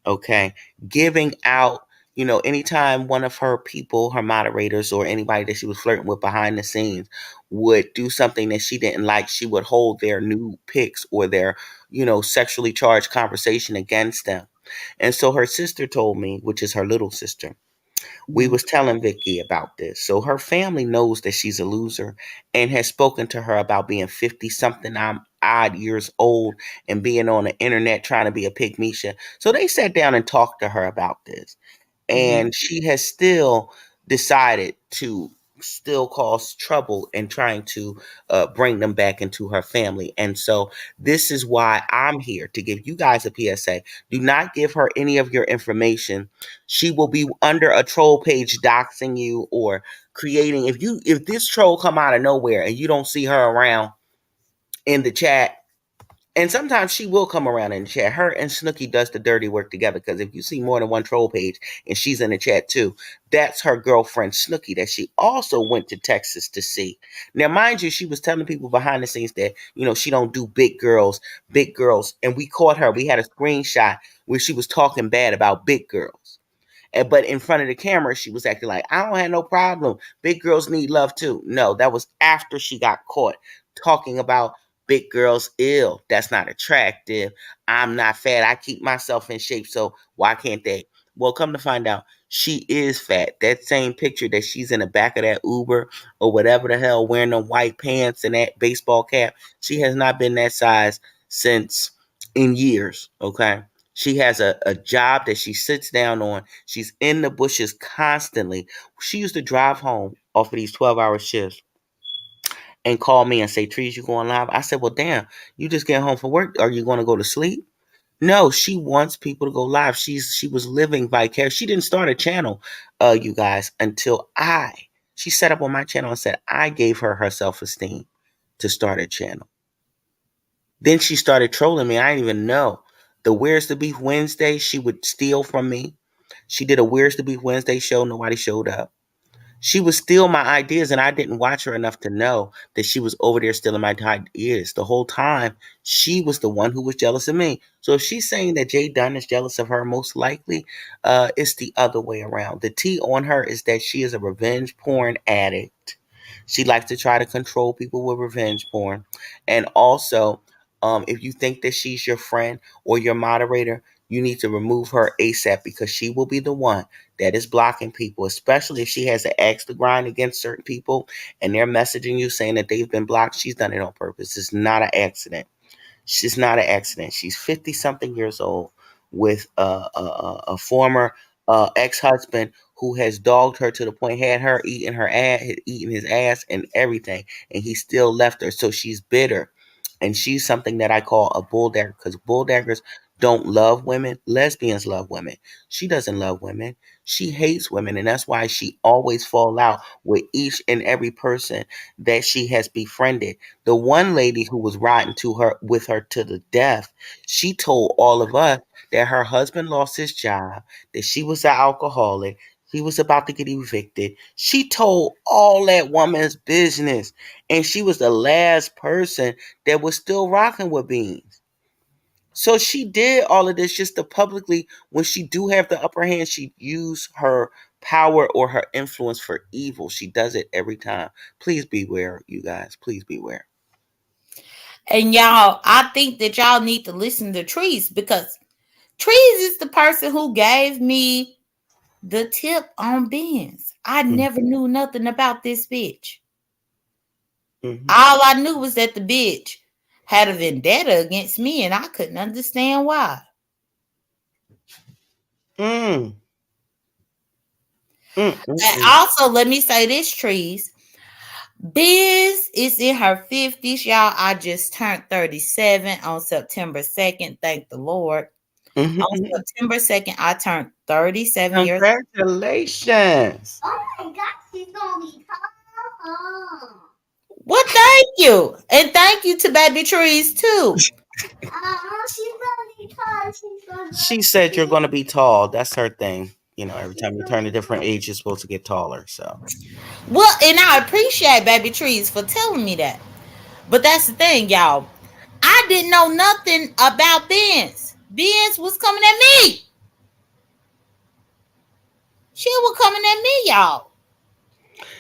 okay, giving out, anytime one of her people, her moderators, or anybody that she was flirting with behind the scenes would do something that she didn't like, she would hold their new pics or their, sexually charged conversation against them. And so her sister told me, which is her little sister, we Mhm. was telling Vicki about this. So her family knows that she's a loser and has spoken to her about being 50 something odd years old and being on the internet trying to be a pygmisha. So they sat down and talked to her about this. Mhm. And she has still decided to still cause trouble and trying to bring them back into her family. And so this is why I'm here to give you guys a PSA. Do not give her any of your information. She will be under a troll page doxing you or creating, if this troll come out of nowhere and you don't see her around in the chat, and sometimes she will come around in the chat. Her and Snooki does the dirty work together because if you see more than one troll page and she's in the chat too, that's her girlfriend Snooki that she also went to Texas to see. Now, mind you, she was telling people behind the scenes that, she don't do big girls. And we caught her. We had a screenshot where she was talking bad about big girls. But in front of the camera, she was acting like, I don't have no problem. Big girls need love too. No, that was after she got caught talking about big girls ill. That's not attractive. I'm not fat. I keep myself in shape. So why can't they? Well, come to find out, she is fat. That same picture that she's in the back of that Uber or whatever the hell, wearing the white pants and that baseball cap, she has not been that size since in years. Okay. She has a job that she sits down on. She's in the bushes constantly. She used to drive home off of these 12-hour shifts and call me and say, Trees, you going live? I said, well, damn, you just get home from work. Are you going to go to sleep? No, she wants people to go live. She was living vicarious. She didn't start a channel, you guys, until she set up on my channel and said I gave her her self-esteem to start a channel. Then she started trolling me. I didn't even know. The Where's the Beef Wednesday, she would steal from me. She did a Where's the Beef Wednesday show. Nobody showed up. She would steal my ideas, and I didn't watch her enough to know that she was over there stealing my ideas. The whole time, she was the one who was jealous of me. So if she's saying that J.Dunn is jealous of her, most likely, it's the other way around. The T on her is that she is a revenge porn addict. She likes to try to control people with revenge porn. And also, if you think that she's your friend or your moderator, you need to remove her ASAP, because she will be the one that is blocking people, especially if she has an axe to grind against certain people and they're messaging you saying that they've been blocked. She's done it on purpose. It's not an accident. She's not an accident. She's 50 something years old with a former ex husband who has dogged her to the point, had her eating her ass, had eaten his ass and everything, and he still left her. So she's bitter. And she's something that I call a bulldagger, because bulldaggers don't love women. Lesbians love women. She doesn't love women. She hates women, and that's why she always fall out with each and every person that she has befriended. The one lady who was riding to her with her to the death, she told all of us that her husband lost his job, that she was an alcoholic, he was about to get evicted. She told all that woman's business, and she was the last person that was still rocking with Beans. So she did all of this just to publicly, when she do have the upper hand, she use her power or her influence for evil. She does it every time. Please beware, you guys. Please beware. And y'all, I think that y'all need to listen to Trees, because Trees is the person who gave me the tip on Benz. I never Mm-hmm. knew nothing about this bitch. Mm-hmm. All I knew was that the bitch had a vendetta against me, and I couldn't understand why. Mm. And Mm-mm-mm. also, let me say this, Trees. Biz is in her 50s, y'all. I just turned 37 on September 2nd. Thank the Lord. On Mm-hmm. September 2nd, I turned 37 years old. Congratulations. Oh my God, she's gonna be tall. Well, thank you. And thank you to Baby Trees, too. She's gonna be tall. She's gonna She said you're going to be tall. That's her thing. You know, every time you turn a different age, you're supposed to get taller. So. Well, and I appreciate Baby Trees for telling me that. But that's the thing, y'all. I didn't know nothing about Benz. Benz was coming at me. She was coming at me, y'all.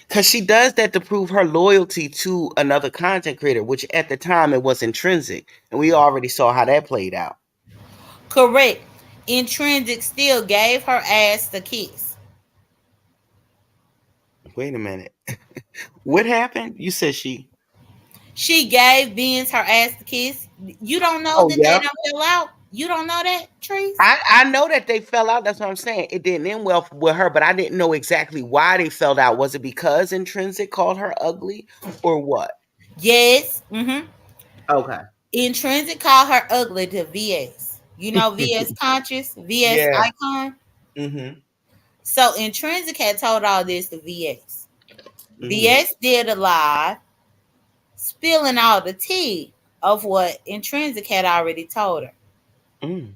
Because she does that to prove her loyalty to another content creator, which at the time it was intrinsic. And we already saw how that played out. Correct. Intrinsic still gave her ass the kiss. Wait a minute. What happened? You said she. She gave Benz her ass the kiss. You don't know Oh, that they yeah. don't fell out? You don't know that, Trees? I know that they fell out. That's what I'm saying. It didn't end well with her, but I didn't know exactly why they fell out. Was it because Intrinsic called her ugly or what? Yes. Mm-hmm. Okay. Intrinsic called her ugly to VS. You know VS Conscious, VS Yeah. Icon. Mm-hmm. So Intrinsic had told all this to VS. Mm-hmm. VS did a live spilling all the tea of what Intrinsic had already told her. Mm.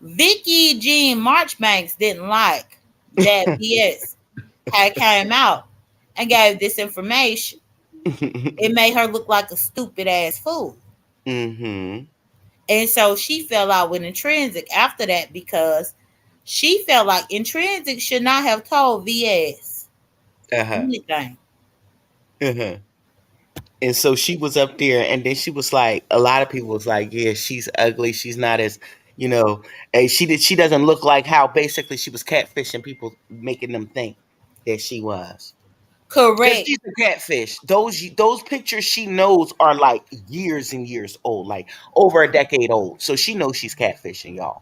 Vicki Jean Marchbanks didn't like that VS had came out and gave this information. It made her look like a stupid ass fool. Mm-hmm. And so she fell out with Intrinsic after that, because She felt like Intrinsic should not have told VS Uh-huh. anything. Uh-huh. And so she was up there, and then she was like, a lot of people was like, yeah, she's ugly. She's not as, you know, and she doesn't look like how basically she was catfishing people, making them think that she was. Because Correct. she's a catfish. Those pictures she knows are like years and years old, like over a decade old. So she knows she's catfishing, y'all.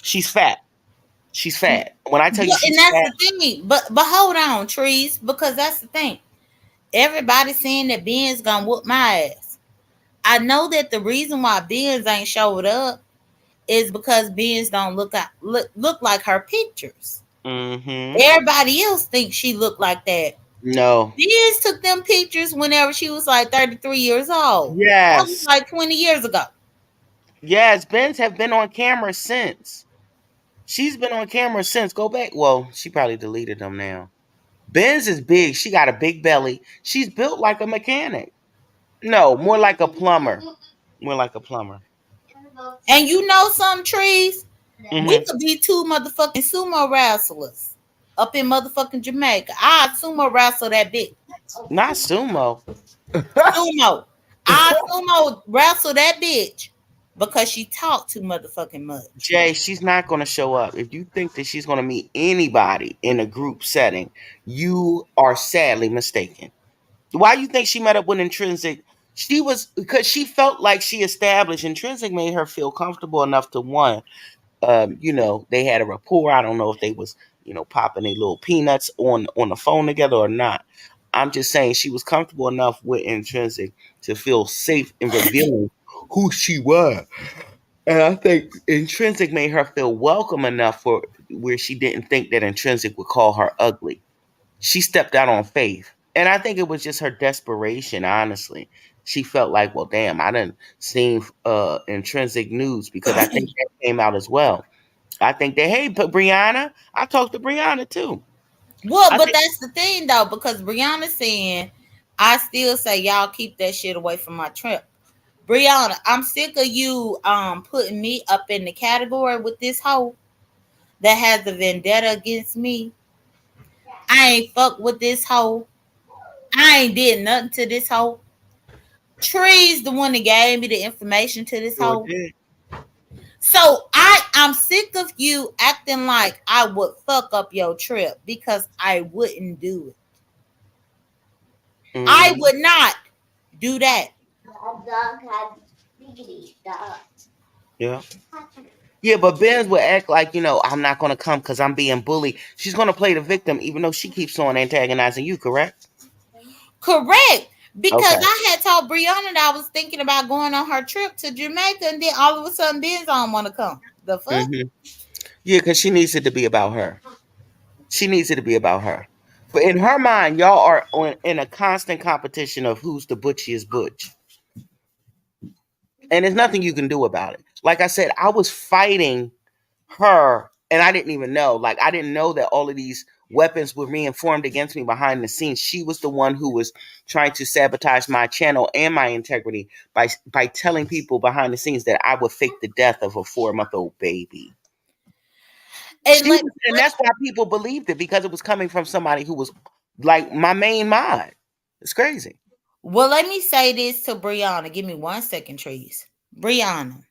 She's fat. She's fat. When I tell you Well, and she's that's fat, the thing. But hold on, trees, because that's the thing. Everybody saying that Ben's gonna whoop my ass. I know that the reason why Ben's ain't showed up is because Ben's don't look like her pictures. mm-hmm. Everybody else thinks she looked like that. No. Ben's took them pictures whenever she was like 33 years old. That was Yes. like 20 years ago. Yes. Ben's have been on camera since. She's been on camera since. Go back. Well, she probably deleted them now. Ben's is big. She got a big belly. She's built like a mechanic. No, more like a plumber. More like a plumber. And you know some trees? We Mm-hmm. could be two motherfucking sumo wrestlers up in motherfucking Jamaica. I sumo wrestle that bitch. Not sumo. Sumo. I sumo wrestle that bitch because she talked too motherfucking much. Jay, she's not going to show up. If you think that she's going to meet anybody in a group setting, you are sadly mistaken. Why you think she met up with Intrinsic? She was because she felt like she established Intrinsic made her feel comfortable enough to one. They had a rapport. I don't know if they was, popping their little peanuts on the phone together or not. I'm just saying she was comfortable enough with Intrinsic to feel safe in revealing who she was. And I think Intrinsic made her feel welcome enough for where she didn't think that Intrinsic would call her ugly. She stepped out on faith. And I think it was just her desperation, honestly. She felt like, well, damn, I didn't seen Intrinsic News because I think that came out as well. I think that, hey, but Brianna, I talked to Brianna too. Well, I but think, that's the thing though, because Brianna's saying, I still say y'all keep that shit away from my trip. Brianna, I'm sick of you putting me up in the category with this hoe that has a vendetta against me. I ain't fuck with this hoe. I ain't did nothing to this hoe. Tree's the one that gave me the information to this sure hoe. did. So I'm sick of you acting like I would fuck up your trip because I wouldn't do it. I Hmm. would not do that. Dog had Vicki. Dog. Yeah. Yeah, but Benz would act like, I'm not going to come because I'm being bullied. She's going to play the victim, even though she keeps on antagonizing you, correct? Correct. Because Okay. I had told Brianna that I was thinking about going on her trip to Jamaica, and then all of a sudden Ben's on want to come. The fuck? Hmm. Yeah, because she needs it to be about her. She needs it to be about her. But in her mind, y'all are in a constant competition of who's the butchiest butch. And there's nothing you can do about it. Like I said, I was fighting her and I didn't even know. Like, I didn't know that all of these weapons were reinformed against me behind the scenes. She was the one who was trying to sabotage my channel and my integrity by telling people behind the scenes that I would fake the death of a 4-month-old baby. And And that's why people believed it because it was coming from somebody who was like my main mod. It's crazy. well, let me say this to Brianna. Give me 1 second, trees. Brianna,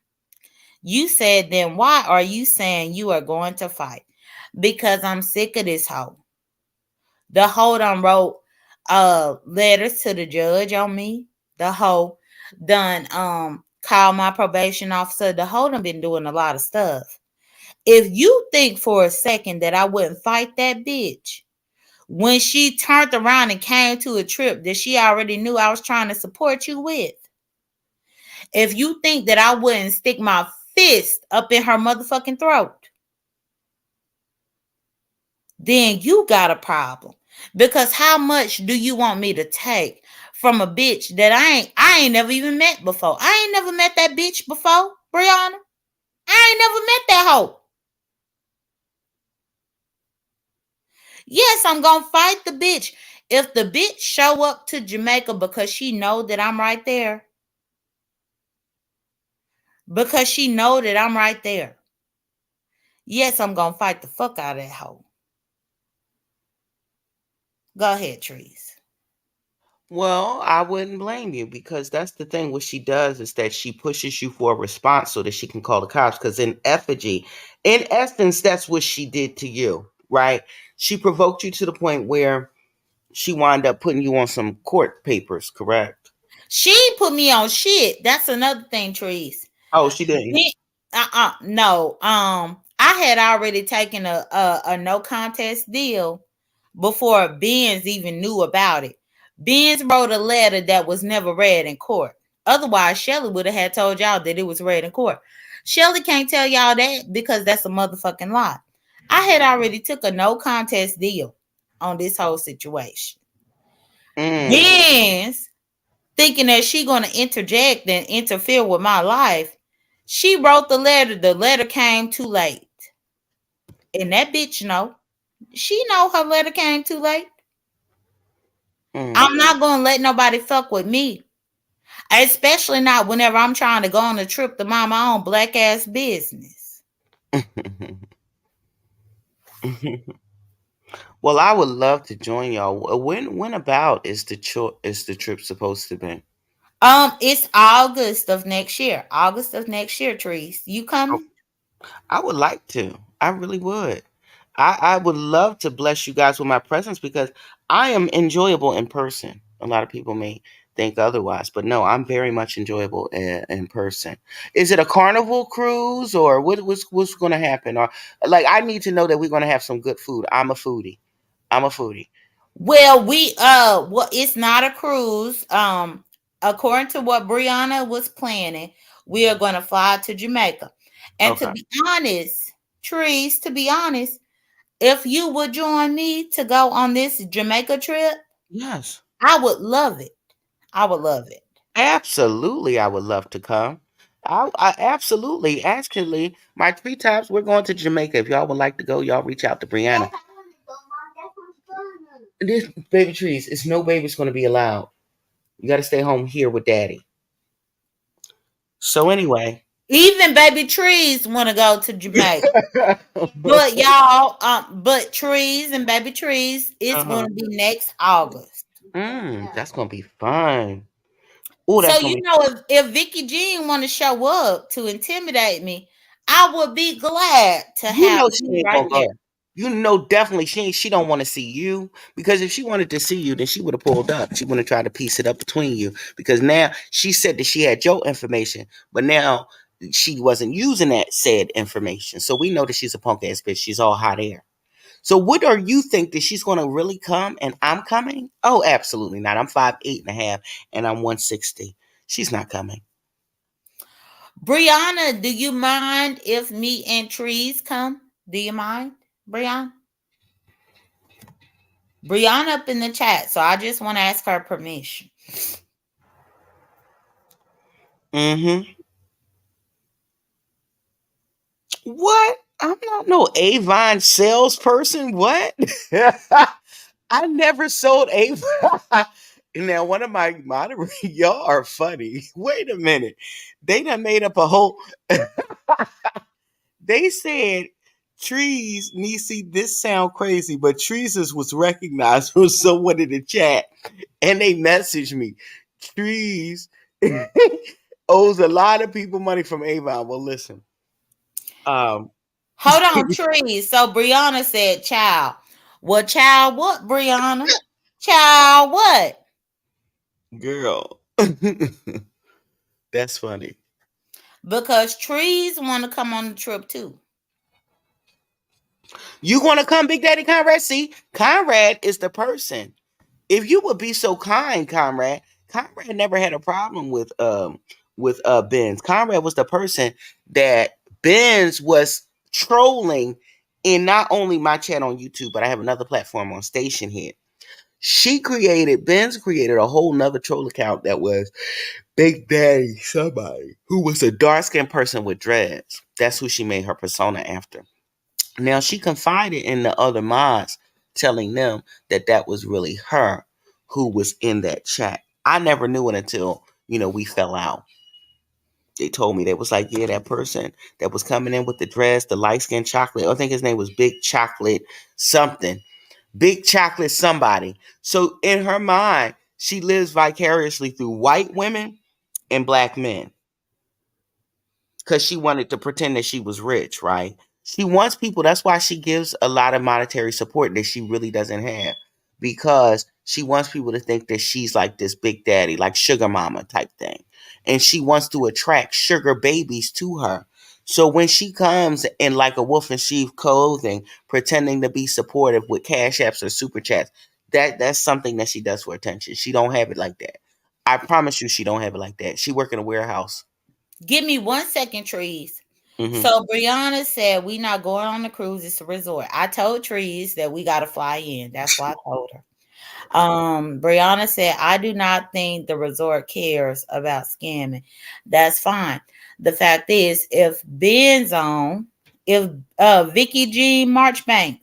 you said then why are you saying you are going to fight? Because I'm sick of this hoe. The hoe done wrote letters to the judge on me. The hoe done called my probation officer. The hoe done been doing a lot of stuff. If you think for a second that I wouldn't fight that bitch when she turned around and came to a trip that she already knew I was trying to support you with, if you think that I wouldn't stick my fist up in her motherfucking throat, then you got a problem. Because how much do you want me to take from a bitch that I ain't never even met before? I ain't never met that bitch before, Brianna. I ain't never met that hoe. Yes, I'm gonna fight the bitch. If the bitch show up to Jamaica because she know that I'm right there, because she know that I'm right there, Yes, I'm gonna fight the fuck out of that hoe. Go ahead, Trees. Well, I wouldn't blame you because that's the thing. What she does is that she pushes you for a response so that she can call the cops. Because in effigy, in essence, that's what she did to you, right? She provoked you to the point where she wound up putting you on some court papers, correct? She put me on shit. That's another thing, Trees. Oh, she didn't. No. I had already taken a no contest deal before Benz even knew about it. Benz wrote a letter that was never read in court. Otherwise, Shelly would have had told y'all that it was read in court. Shelly can't tell y'all that because that's a motherfucking lie. I had already took a no contest deal on this whole situation. Mm. Benz, thinking that she gonna interject and interfere with my life, she wrote the letter. The letter came too late. And that bitch know. She know her letter came too late. Mm. I'm not gonna let nobody fuck with me. Especially not whenever I'm trying to go on a trip to mind my own black ass business. Well, I would love to join y'all. When about is the trip supposed to be? It's August of next year. August of next year, Trees. You Oh, coming? I would like to. I really would. I would love to bless you guys with my presence because I am enjoyable in person. A lot of people may think otherwise, but no, I'm very much enjoyable in person. Is it a carnival cruise or what's going to happen? Or like I need to know that we're going to have some good food. I'm a foodie. I'm a foodie. Well, well, it's not a cruise. According to what Brianna was planning, we are going to fly to Jamaica. And to Okay. be honest, Trees, to be honest, if you would join me to go on this Jamaica trip, Yes. I would love it. I would love it. Absolutely, I would love to come. I absolutely, actually, my 3 times we're going to Jamaica. If y'all would like to go, y'all reach out to Yes, Brianna. I want to go, Mom. That sounds fun. This baby trees, it's no babies going to be allowed. You got to stay home here with daddy. So anyway, Even baby Trees want to go to Jamaica. But y'all, but Trees and baby Trees, it's going uh-huh. to be next August. Yeah. That's gonna be fun. Oh, So that's gonna you be. know, if Vicky Jean want to show up to intimidate me, I would be glad to You have know she you ain't right gonna there. go. You know definitely she ain't. She don't want to see you because if she wanted to see you, then she would have pulled up. She would have tried to piece it up between you because now she said that she had your information, but now she wasn't using that said information. So we know that she's a punk ass bitch. She's all hot air. So what are you think that she's gonna really come and I'm coming? Oh, absolutely not. I'm 5'8.5" and I'm 160. She's not coming. Brianna, do you mind if me and Trees come? Do you mind, Brianna? Brianna up in the chat, so I just want to ask her permission. Mm-hmm. What? I'm not no Avon salesperson. What? I never sold Avon. Now, one of my moderators, y'all are funny. Wait a minute. They done made up a whole. They said trees. Nisi, this sound crazy, but trees was recognized from someone in the chat, and they messaged me. Trees owes a lot of people money from Avon. Well, listen. Um, Hold on, Trees. So Brianna said, "Child, well, child, what, Brianna? Child, what? girl, that's funny. Because Trees want to come on the trip too. You want to come, Big Daddy Conrad? See, Conrad is the person. If you would be so kind, Conrad. Conrad never had a problem with Benz. Conrad was the person that Benz was trolling in not only my chat on YouTube, but I have another platform on Station Head. Benz created a whole nother troll account that was Big Daddy somebody who was a dark skinned person with dreads. That's who she made her persona after. Now she confided in the other mods, telling them that that was really her who was in that chat. I never knew it until we fell out. They told me, they was like, yeah, that person that was coming in with the dress, the light skinned chocolate. I think his name was Big Chocolate something. Big Chocolate somebody. So in her mind, she lives vicariously through white women and black men because she wanted to pretend that she was rich, right? She wants people, that's why she gives a lot of monetary support that she really doesn't have, because she wants people to think that she's like this big daddy, like sugar mama type thing. And she wants to attract sugar babies to her. So when she comes in like a wolf in sheep clothing, pretending to be supportive with cash apps or super chats, that's something that she does for attention. She don't have it like that. I promise you, she don't have it like that. She work in a warehouse. Give me 1 second, Trees. Hmm. So Brianna said we not going on the cruise. It's a resort. I told Trees that we got to fly in. That's why I told her. Brianna said I do not think the resort cares about scamming. That's fine. The fact is, if Ben's on, if Vicki Jean Marchbank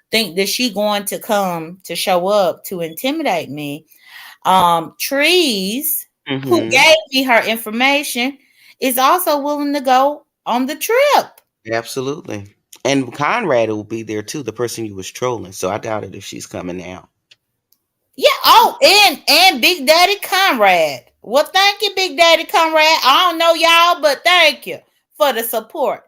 think that she going to come to show up to intimidate me, Trees, who Hmm. gave me her information, is also willing to go on the trip. Absolutely. And Conrad will be there too, the person you was trolling. So I doubt it if she's coming now. Yeah. Oh, and Big Daddy Conrad. Well, thank you, Big Daddy Conrad. I don't know y'all, but thank you for the support.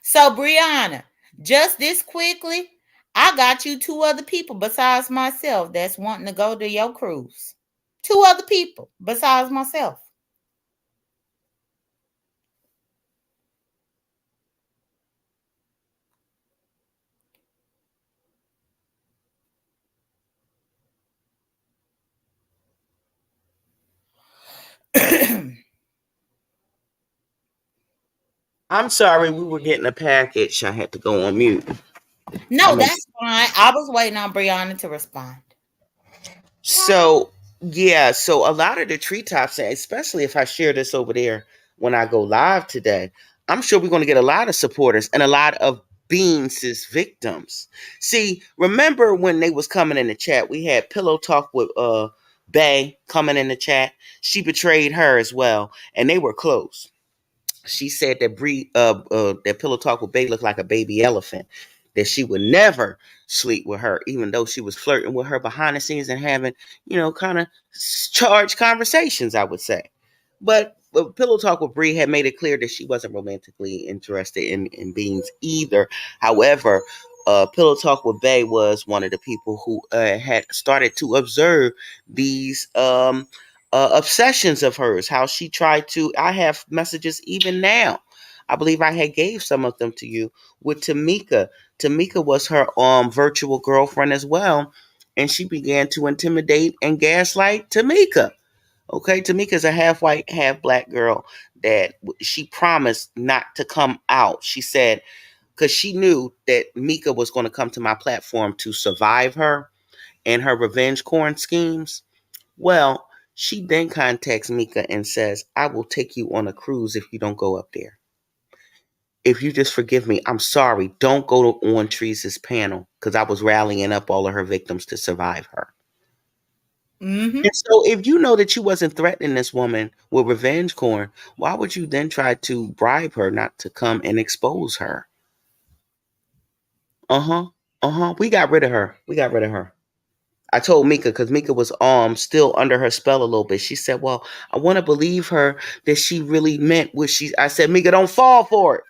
So, Brianna, just this quickly, I got you two other people besides myself that's wanting to go to your cruise. Two other people besides myself. I'm sorry, we were getting a package. I had to go on mute. No, I'm a, that's fine. I was waiting on Brianna to respond. so yeah, so a lot of the treetops, especially if I share this over there when I go live today, I'm sure we're going to get a lot of supporters and a lot of Beans' victims. See, remember when they was coming in the chat, we had pillow talk with Bay coming in the chat. She betrayed her as well, and they were close. She said that that Pillow Talk with Bay looked like a baby elephant. That she would never sleep with her, even though she was flirting with her behind the scenes and having, kind of charged conversations, I would say. But Pillow Talk with Bree had made it clear that she wasn't romantically interested in Beans either. However, Pillow Talk with Bay was one of the people who had started to observe these obsessions of hers, how she tried to. I have messages even now. I believe I had gave some of them to you with Tamika. Tamika was her virtual girlfriend as well, and she began to intimidate and gaslight Tamika. Okay, Tamika's a half white, half black girl that she promised not to come out. She said, because she knew that Mika was going to come to my platform to survive her and her revenge corn schemes. Well, she then contacts Mika and says, I will take you on a cruise if you don't go up there. If you just forgive me, I'm sorry. Don't go to On Trees' panel because I was rallying up all of her victims to survive her. Mm-hmm. And so, if you know that you wasn't threatening this woman with revenge corn, why would you then try to bribe her not to come and expose her? Uh huh. Uh huh. We got rid of her. We got rid of her. I told Mika because Mika was still under her spell a little bit. She said, "Well, I want to believe her that she really meant what she." I said, "Mika, don't fall for it."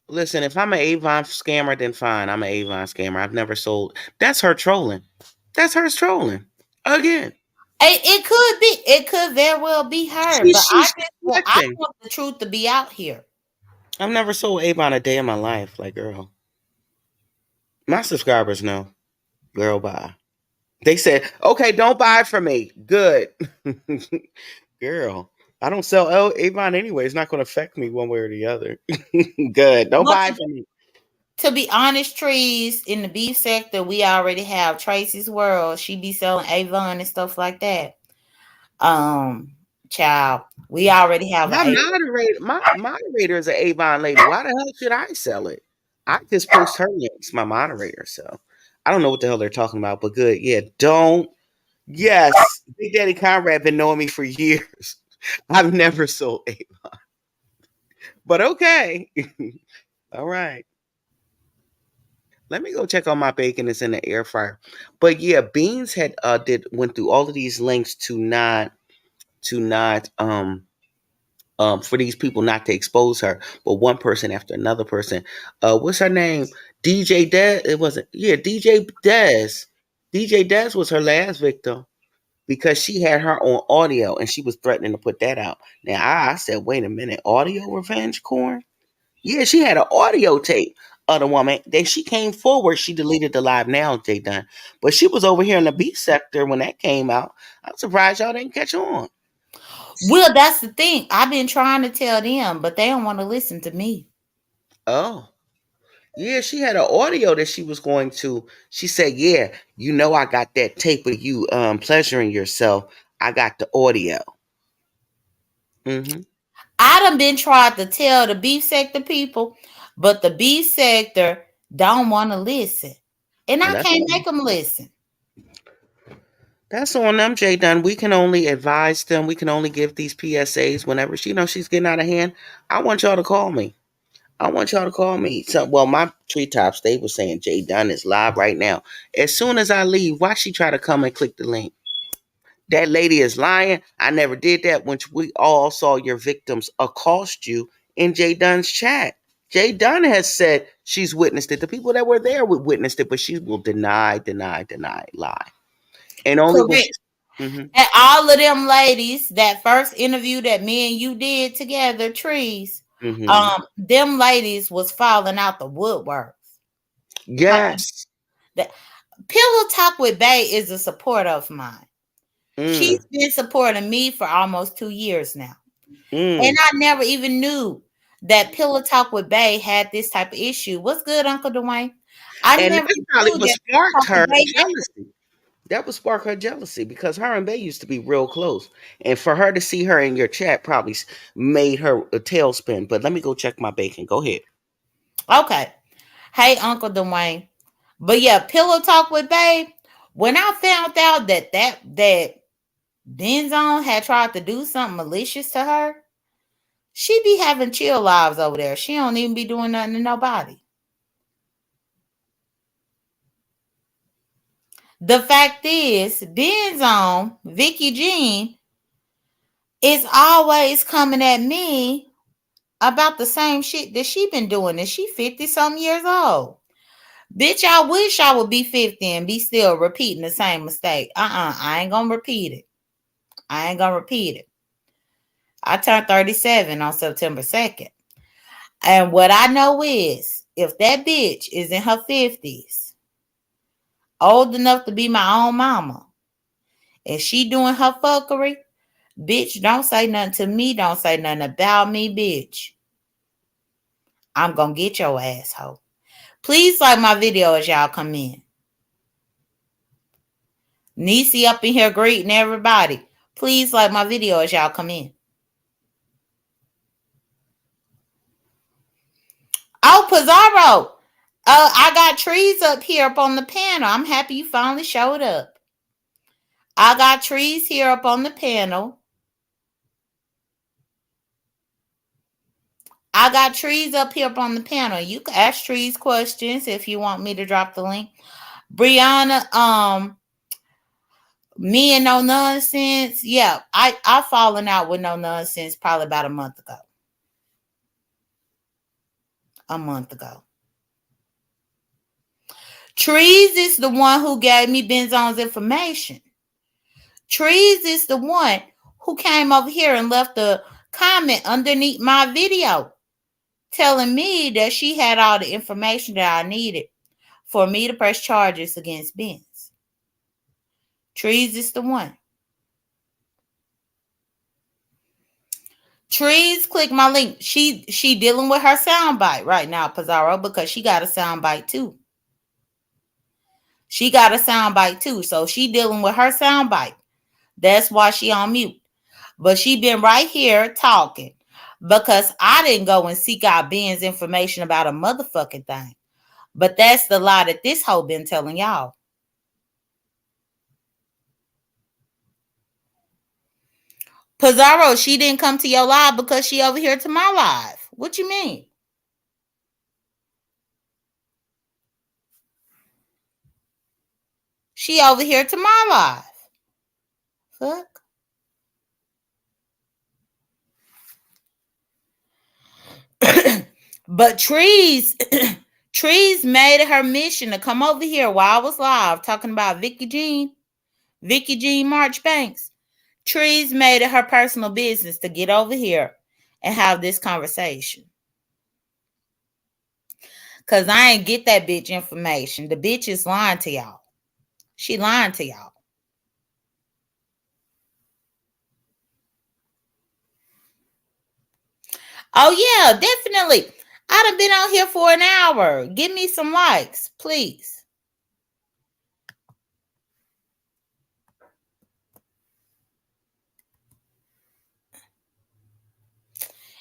Listen, if I'm an Avon scammer, then fine. I'm an Avon scammer. I've never sold. That's her trolling. That's her trolling again. It could be. It could very well be her. But She's I flexing. want the truth to be out here. I've never sold Avon a day in my life. Like, girl, my subscribers know. Girl, bye. They said, "Okay, don't buy from me." Good, girl. I don't sell Avon anyway. It's not going to affect me one way or the other. Good. Don't Well, buy from me. to be honest, Trees, in the beef sector, we already have Tracy's World. She be selling Avon and stuff like that. Um, Child, we already have My a. moderator is an Avon lady. Why the hell should I sell it? I just post her links, my moderator. So I don't know what the hell they're talking about, but good. Yeah, don't. Yes, Big Daddy Conrad been knowing me for years. I've never sold a, but okay. All right. Let me go check on my bacon. It's in the air fryer. But yeah, Beans had did went through all of these links to not for these people not to expose her, but one person after another person. What's her name? DJ Des. It wasn't. Yeah, DJ Des. DJ Des was her last victim because she had her on audio and she was threatening to put that out. Now I said, wait a minute, audio revenge corn? Yeah, she had an audio tape of the woman. Then she came forward. She deleted the live now, J.Dunn. But she was over here in the B sector when that came out. I'm surprised y'all didn't catch on. Well, that's the thing. I've been trying to tell them, but they don't want to listen to me. Oh. Yeah, she had an audio that she was going to. She said, "Yeah, you know, I got that tape of you pleasuring yourself. I got the audio." Hmm. I done been trying to tell the B sector people, but the B sector don't want to listen. And Well, I can't make them listen. that's on them, Jay Dunn. We can only advise them. We can only give these PSAs whenever she knows she's getting out of hand. I want y'all to call me. I want y'all to call me. So, well, my treetops, they were saying Jay Dunn is live right now. As soon as I leave, watch she try to come and click the link. That lady is lying. I never did that. When we all saw your victims accost you in J Dunn's chat. J Dunn has said she's witnessed it. The people that were there witnessed it, but she will deny, lie. And only when Correct. she's. Mm-hmm, And all of them ladies, that first interview that me and you did together, Trees, mm-hmm. them ladies was falling out the woodworks. Yes. That Pillow Talk with Bay is a supporter of mine. She's Mm, been supporting me for almost 2 years now. And mm. I never even knew that Pillow Talk with Bay had this type of issue. What's good, Uncle Dwayne? I And never that's probably knew what that Pillow sparked Talk with her Bay had. jealousy. That would spark her jealousy because her and Bay used to be real close. And for her to see her in your chat probably made her a tailspin. But let me go check my bacon. Go ahead. Okay. Hey, Uncle Dwayne. But yeah, Pillow Talk with Bay. When I found out that Benzone had tried to do something malicious to her, she be having chill lives over there. She don't even be doing nothing to nobody. The fact is, Benzone, Vicki Jean, is always coming at me about the same shit that she been doing. And she 50 some years old. Bitch, I wish I would be 50 and be still repeating the same mistake. I ain't gonna repeat it. I ain't gonna repeat it. I turned 37 on September 2nd. And what I know is if that bitch is in her 50s, old enough to be my own mama, and she doing her fuckery, bitch, don't say nothing to me. Don't say nothing about me, bitch. I'm gonna get your asshole. Please like my video as y'all come in. Niecy up in here greeting everybody. Please like my video as y'all come in. Oh, Pizarro. I got trees up here up on the panel. I'm happy you finally showed up. I got trees here up on the panel. I got trees up here up on the panel. You can ask trees questions if you want me to drop the link. Brianna, me and No Nonsense. Yeah, I fallen out with No Nonsense probably about a month ago. A month ago. Trees is the one who gave me Benzone's information. Trees is the one who came over here and left a comment underneath my video telling me that she had all the information that I needed for me to press charges against Benz. Trees is the one. Trees, click my link. She dealing with her soundbite right now, Pizarro, because she got a soundbite too. She got a soundbite too, so she dealing with her soundbite. That's why she on mute. But she been right here talking. because I didn't go and seek out Ben's information about a motherfucking thing. But that's the lie that this hoe been telling y'all. Pizarro, she didn't come to your live because she over here to my live. What you mean? She over here to my live. Fuck. But Trees made it her mission to come over here while I was live talking about Vicki Jean Marchbanks. Trees made it her personal business to get over here and have this conversation. Cause I ain't get that bitch information. The bitch is lying to y'all. She lying to y'all. Oh yeah, definitely. I done been out here for an hour. Give me some likes, please.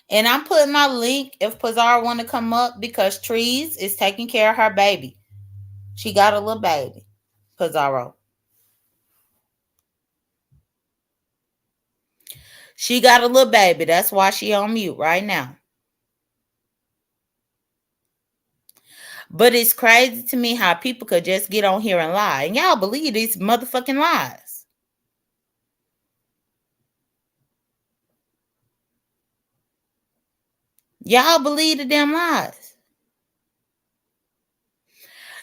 And I'm putting my link if Pizarro want to come up because Trees is taking care of her baby. She got a little baby. Pizarro. She got a little baby. That's why she on mute right now. But it's crazy to me how people could just get on here and lie. And y'all believe these motherfucking lies. Y'all believe the damn lies.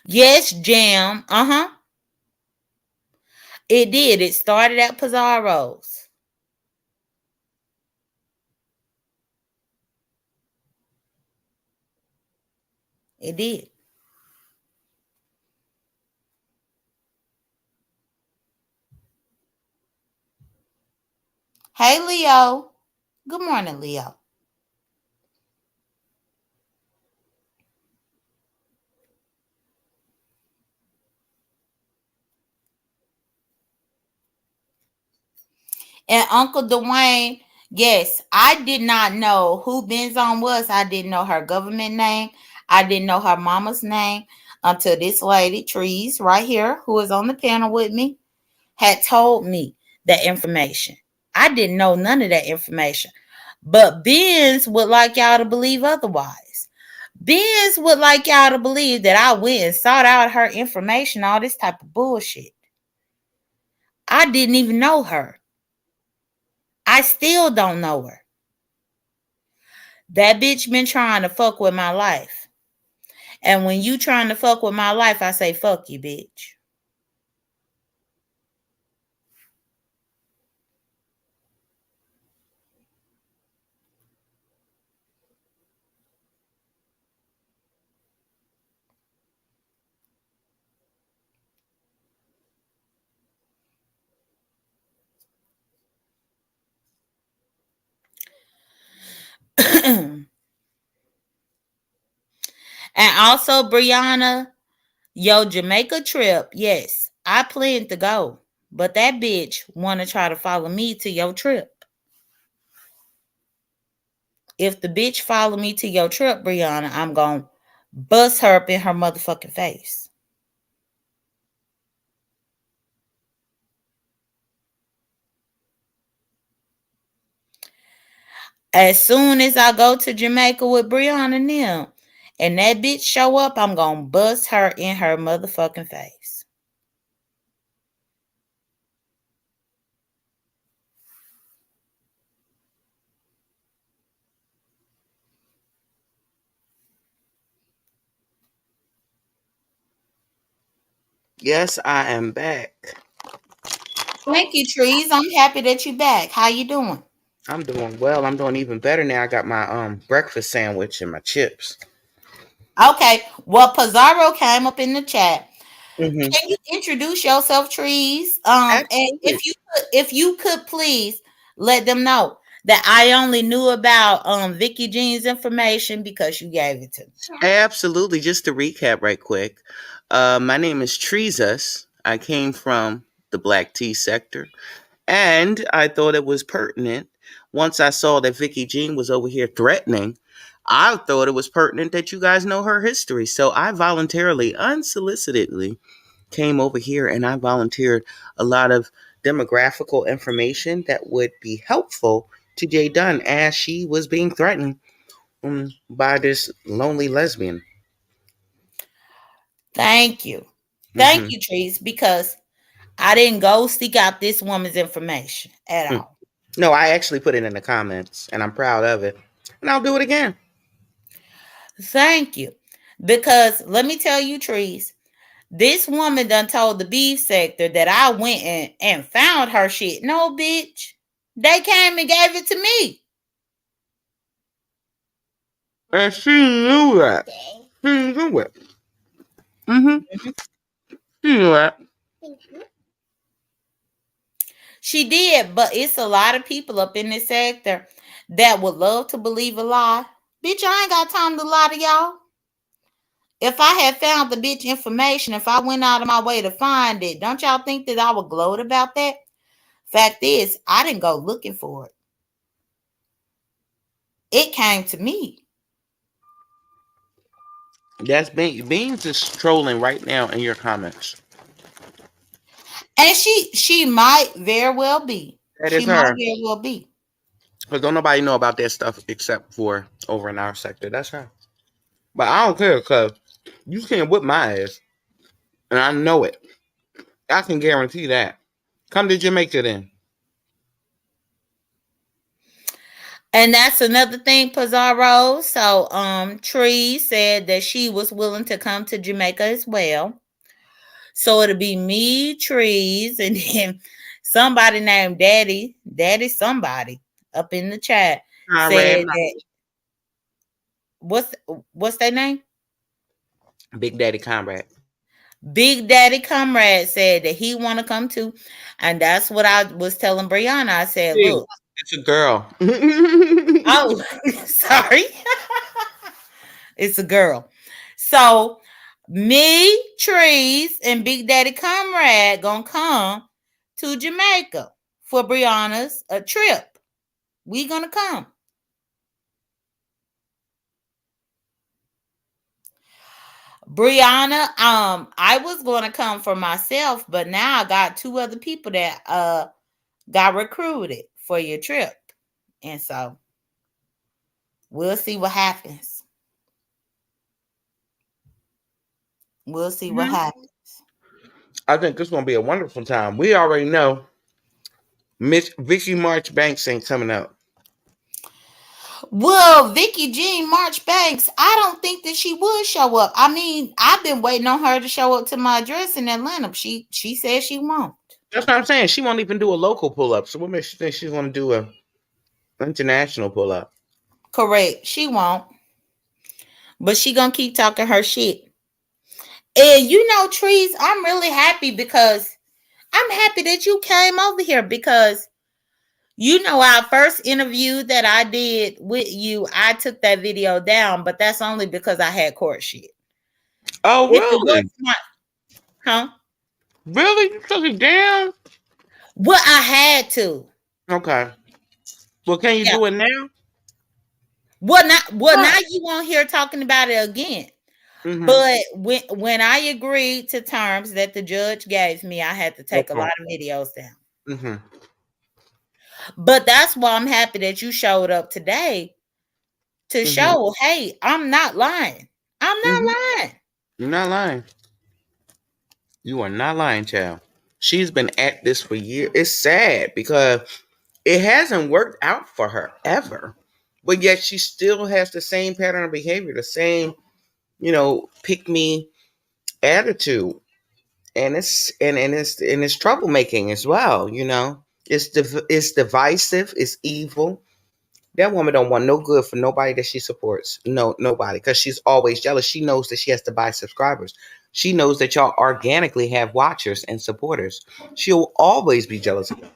Yes, Jam. Uh-huh. It did. It started at Pizarro's. It did. Hey, Leo. Good morning, Leo. And Uncle Dwayne, yes, I did not know who Benzon was. I didn't know her government name. I didn't know her mama's name until this lady, Trees, right here, who is on the panel with me, had told me that information. I didn't know none of that information. But Benz would like y'all to believe otherwise. Benz would like y'all to believe that I went and sought out her information, all this type of bullshit. I didn't even know her. I still don't know her. That bitch been trying to fuck with my life. And when you trying to fuck with my life, I say, fuck you, bitch. And also, Brianna, your Jamaica trip, yes, I planned to go. But that bitch want to try to follow me to your trip. If the bitch follow me to your trip, Brianna, I'm going to bust her up in her motherfucking face. As soon as I go to Jamaica with Brianna and them, and that bitch show up, I'm going to bust her in her motherfucking face. Yes, I am back. Thank you, Trees. I'm happy that you back. How you doing? I'm doing well. I'm doing even better now. I got my breakfast sandwich and my chips. Okay. Well, Pizarro came up in the chat. Hmm. Can you introduce yourself, Trees? And Absolutely. if you could please let them know that I only knew about Vicki Jean's information because you gave it to me. Absolutely. Just to recap right quick, my name is Treesus. I came from the black tea sector, and I thought it was pertinent once I saw that Vicki Jean was over here threatening, I thought it was pertinent that you guys know her history. So I voluntarily, unsolicitedly, came over here and I volunteered a lot of demographical information that would be helpful to J.Dunn as she was being threatened by this lonely lesbian. Thank you. Thank Hmm. you, Trees, because I didn't go seek out this woman's information at all. No, I actually put it in the comments and I'm proud of it. And I'll do it again. Thank you. Because let me tell you, Trees, this woman done told the beef sector that I went and found her shit. No, bitch. They came and gave it to me. And she knew that. She knew it. Mm-hmm. She knew that. She did, but it's a lot of people up in this sector that would love to believe a lie. Bitch, I ain't got time to lie to y'all. If I had found the bitch information, if I went out of my way to find it, don't y'all think that I would gloat about that? Fact is, I didn't go looking for it. It came to me. That's Beans is trolling right now in your comments. And she might very well be. That She is might her. very well be. Because don't nobody know about that stuff except for over in our sector. That's her. But I don't care because you can't whip my ass. And I know it. I can guarantee that. Come to Jamaica then. And that's another thing, Pizarro. So Tree said that she was willing to come to Jamaica as well. So it'll be me, Trees, and then somebody named Daddy somebody up in the chat Conrad, said that what's what's their name? Big Daddy Conrad. Big Daddy Comrade said that he want to come too. And that's what I was telling Brianna. I said, Hey, look, it's a girl. oh, sorry. It's a girl. So me, Trees, and Big Daddy Comrade gonna come to Jamaica for Brianna's a trip. We gonna come. Brianna, I was gonna come for myself, but now I got two other people that got recruited for your trip. And so we'll see what happens. We'll see what happens. I think it's going to be a wonderful time. We already know Miss Vicky March Banks ain't coming out. Well, Vicki Jean Marchbanks, I don't think that she would show up. I mean, I've been waiting on her to show up to my address in Atlanta. She said she won't. That's what I'm saying. She won't even do a local pull up. So what makes you think she's going to do a international pull up? Correct. She won't. But she gonna keep talking her shit. And you know, Trees, I'm really happy because I'm happy that you came over here because you know our first interview that I did with you, I took that video down, but that's only because I had court shit. Oh, If it was really? not, huh? Really? You took it down? Well, I had to. Okay. Well, can you Yeah. do it now? Well, now you won't hear talking about it again. Mm-hmm. But when I agreed to terms that the judge gave me, I had to take a Okay. lot of videos down. Mm-hmm. But that's why I'm happy that you showed up today to Mm-hmm. show, hey, I'm not lying. I'm not Mm-hmm. lying. You're not lying. You are not lying, child. She's been at this for years. It's sad because it hasn't worked out for her ever. But yet she still has the same pattern of behavior, the same, pick me attitude. And it's troublemaking as well. It's divisive, it's evil. That woman don't want no good for nobody that she supports. No, nobody, because she's always jealous. She knows that she has to buy subscribers. She knows that y'all organically have watchers and supporters. She'll always be jealous of you.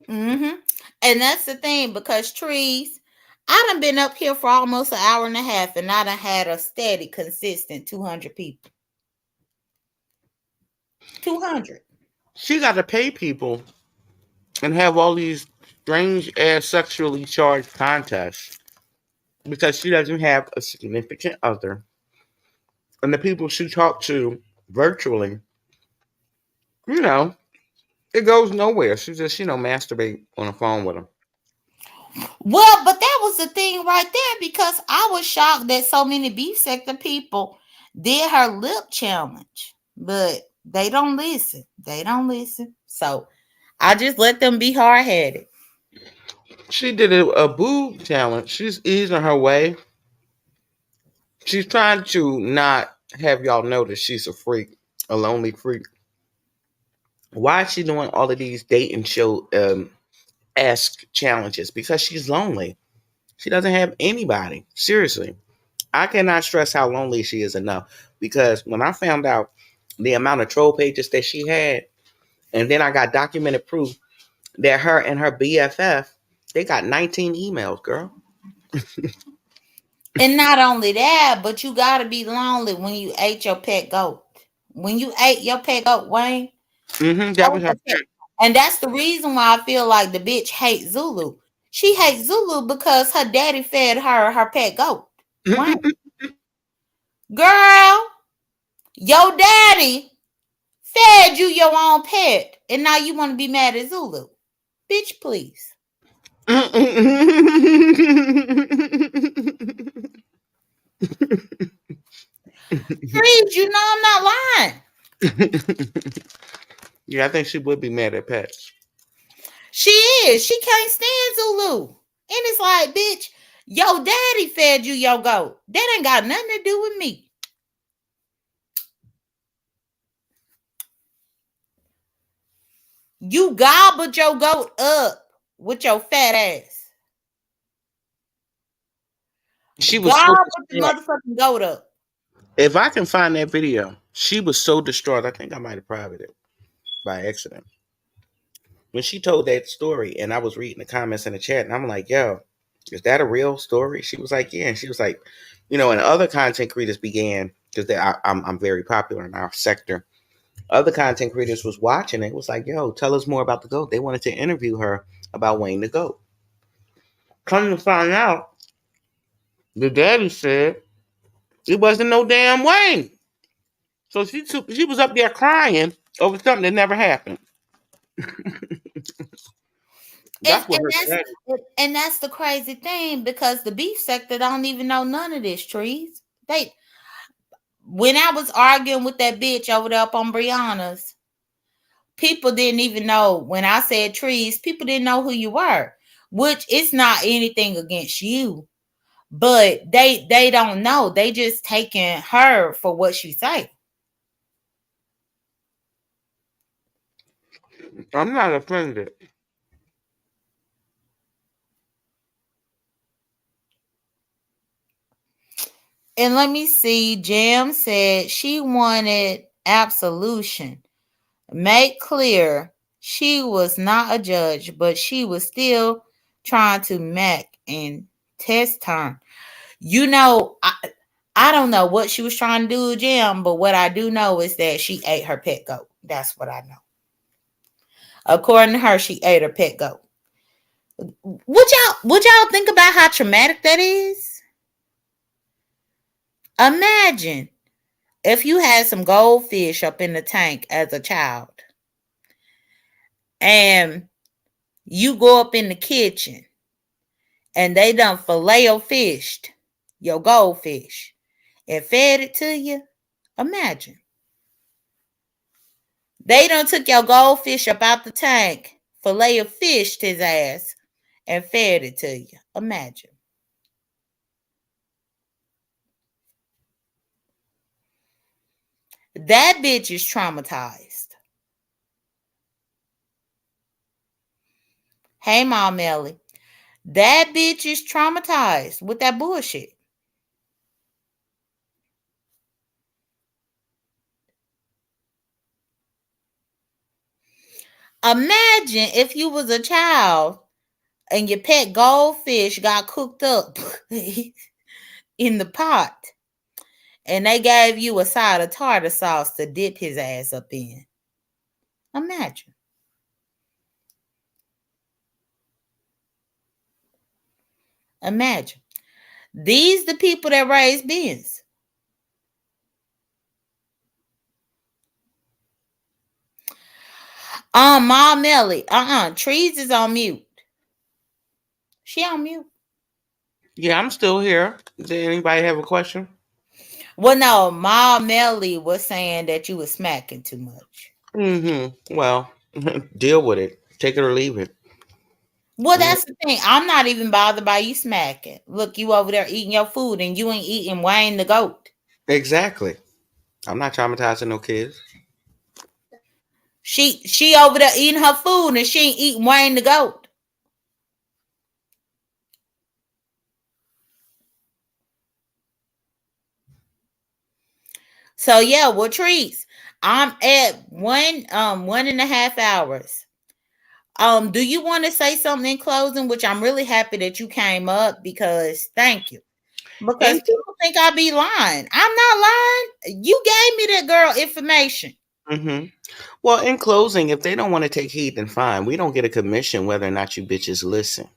Mm-hmm. And that's the thing because Trees, I done been up here for almost an hour and a half and I done had a steady, consistent 200 people. 200. She got to pay people and have all these strange ass sexually charged contest because she doesn't have a significant other. And the people she talked to virtually, you know, it goes nowhere. She just, masturbate on the phone with them. Well, but that was the thing right there because I was shocked that so many beef sector people did her lip challenge, but they don't listen. They don't listen. So I just let them be hard headed. She did a boob challenge. She's easing her way. She's trying to not have y'all know that she's a freak, a lonely freak. Why is she doing all of these dating show esque challenges? Because she's lonely. She doesn't have anybody. Seriously. I cannot stress how lonely she is enough. Because when I found out the amount of troll pages that she had, and then I got documented proof that her and her BFF, they got 19 emails, girl. And not only that, but you gotta be lonely when you ate your pet goat. When you ate your pet goat, Wayne, That that was was her a pet. And that's the reason why I feel like the bitch hates Zulu. She hates Zulu because her daddy fed her pet goat. Wayne, friend. girl, your daddy fed you your own pet, and now you want to be mad at Zulu. Bitch, please. Please, you know I'm not lying. Yeah, I think she would be mad at pets. She is. She can't stand Zulu. And it's like, bitch, your daddy fed you your goat. That ain't got nothing to do with me. You gobbled your goat up with your fat ass. She was so Gobbled the distraught. motherfucking goat up. If I can find that video, she was so distraught. I think I might have privated it by accident. When she told that story, and I was reading the comments in the chat, and I'm like, yo, is that a real story? She was like, yeah. And she was like, and other content creators began, because I'm very popular in our sector. Other content creators was watching it, was like, yo, tell us more about the GOAT. They wanted to interview her about Wayne the GOAT. Come to find out, the daddy said it wasn't no damn Wayne. So she was up there crying over something that never happened. And, That's what and her that's dad. and that's the crazy thing because the beef sector don't even know none of this, trees. They when I was arguing with that bitch over there up on Brianna's, people didn't even know when I said trees, people didn't know who you were, which it's not anything against you, but they don't know. They just taking her for what she say. I'm not offended. And let me see, Jam said she wanted absolution. Make clear she was not a judge, but she was still trying to mac and test turn. You know, I don't know what she was trying to do, Jim, but what I do know is that she ate her pet goat. That's what I know. According to her, she ate her pet goat. Would y'all think about how traumatic that is? Imagine if you had some goldfish up in the tank as a child and you go up in the kitchen and they done filet fished your goldfish and fed it to you. Imagine. They done took your goldfish up out the tank, filet fished his ass, and fed it to you. Imagine. That bitch is traumatized. Hey, Mom Ellie. That bitch is traumatized with that bullshit. Imagine if you was a child and your pet goldfish got cooked up in the pot and they gave you a side of tartar sauce to dip his ass up in. Imagine. Imagine. These the people that raise beans. Mom Melly. Trees is on mute. She on mute. Yeah, I'm still here. Did anybody have a question? Well, no, Mom Melly was saying that you was smacking too much. Well, deal with it. Take it or leave it. Well, Mm, that's the thing. I'm not even bothered by you smacking. Look, you over there eating your food and you ain't eating Wayne the goat. exactly. I'm not traumatizing no kids. She over there eating her food and she ain't eating Wayne the goat. So yeah, well, trees. I'm at 1.5 hours. Do you want to say something in closing? Which I'm really happy that you came up because thank you. Because And people think I be lying. I'm not lying. You gave me that girl information. hmm well, in closing, if they don't want to take heed, then fine. We don't get a commission whether or not you bitches listen.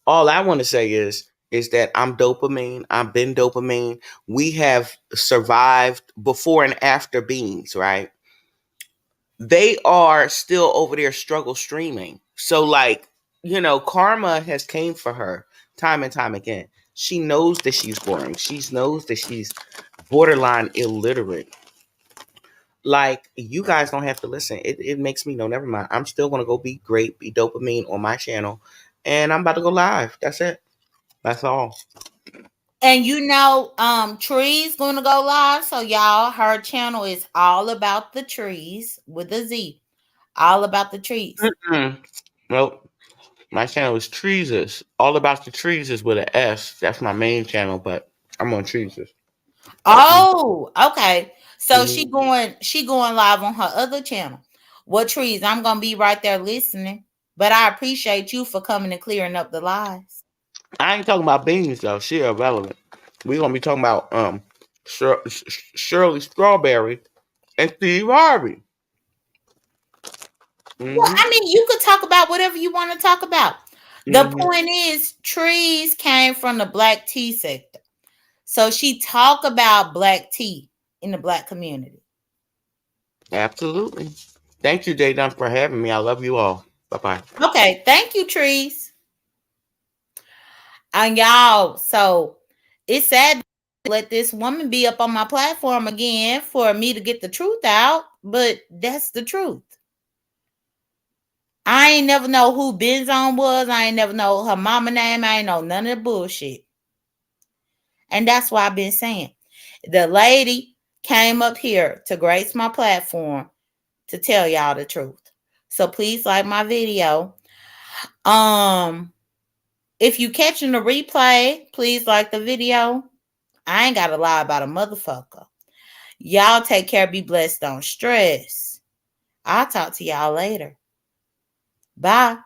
All I want to say is that I'm dopamine. I've been dopamine. We have survived before and after beings, right? They are still over there struggle streaming. So like, karma has came for her time and time again. She knows that she's boring. She knows that she's borderline illiterate. Like, you guys don't have to listen. It makes me know, never mind. I'm still gonna go be great, be dopamine on my channel, and I'm about to go live. That's it. That's all. And Tree's gonna go live. So y'all, her channel is all about the trees with a Z. All about the trees. Mm-mm. Nope. My channel is Treeses. All about the trees is with an S. That's my main channel, but I'm on Treeses. Oh, okay. So she Mm-hmm. going she going live on her other channel. What trees? I'm gonna be right there listening. But I appreciate you for coming and clearing up the lies. I ain't talking about beans though. She irrelevant. We gonna be talking about Shirley Strawberry and Steve Harvey. Well, Mm-hmm. I mean, you could talk about whatever you want to talk about. The Mm-hmm. point is, trees came from the black tea sector. So she talk about black tea in the black community. Absolutely. Thank you, J.Dunn, for having me. I love you all. Bye bye. Okay, thank you, trees. And y'all, so it's sad to let this woman be up on my platform again for me to get the truth out, but that's the truth. I ain't never know who Benzone was. I ain't never know her mama name. I ain't know none of the bullshit. And that's why I've been saying. The lady came up here to grace my platform to tell y'all the truth. So please like my video. If you catching the replay, please like the video. I ain't gotta lie about a motherfucker. Y'all take care, be blessed, don't stress. I'll talk to y'all later. Bye.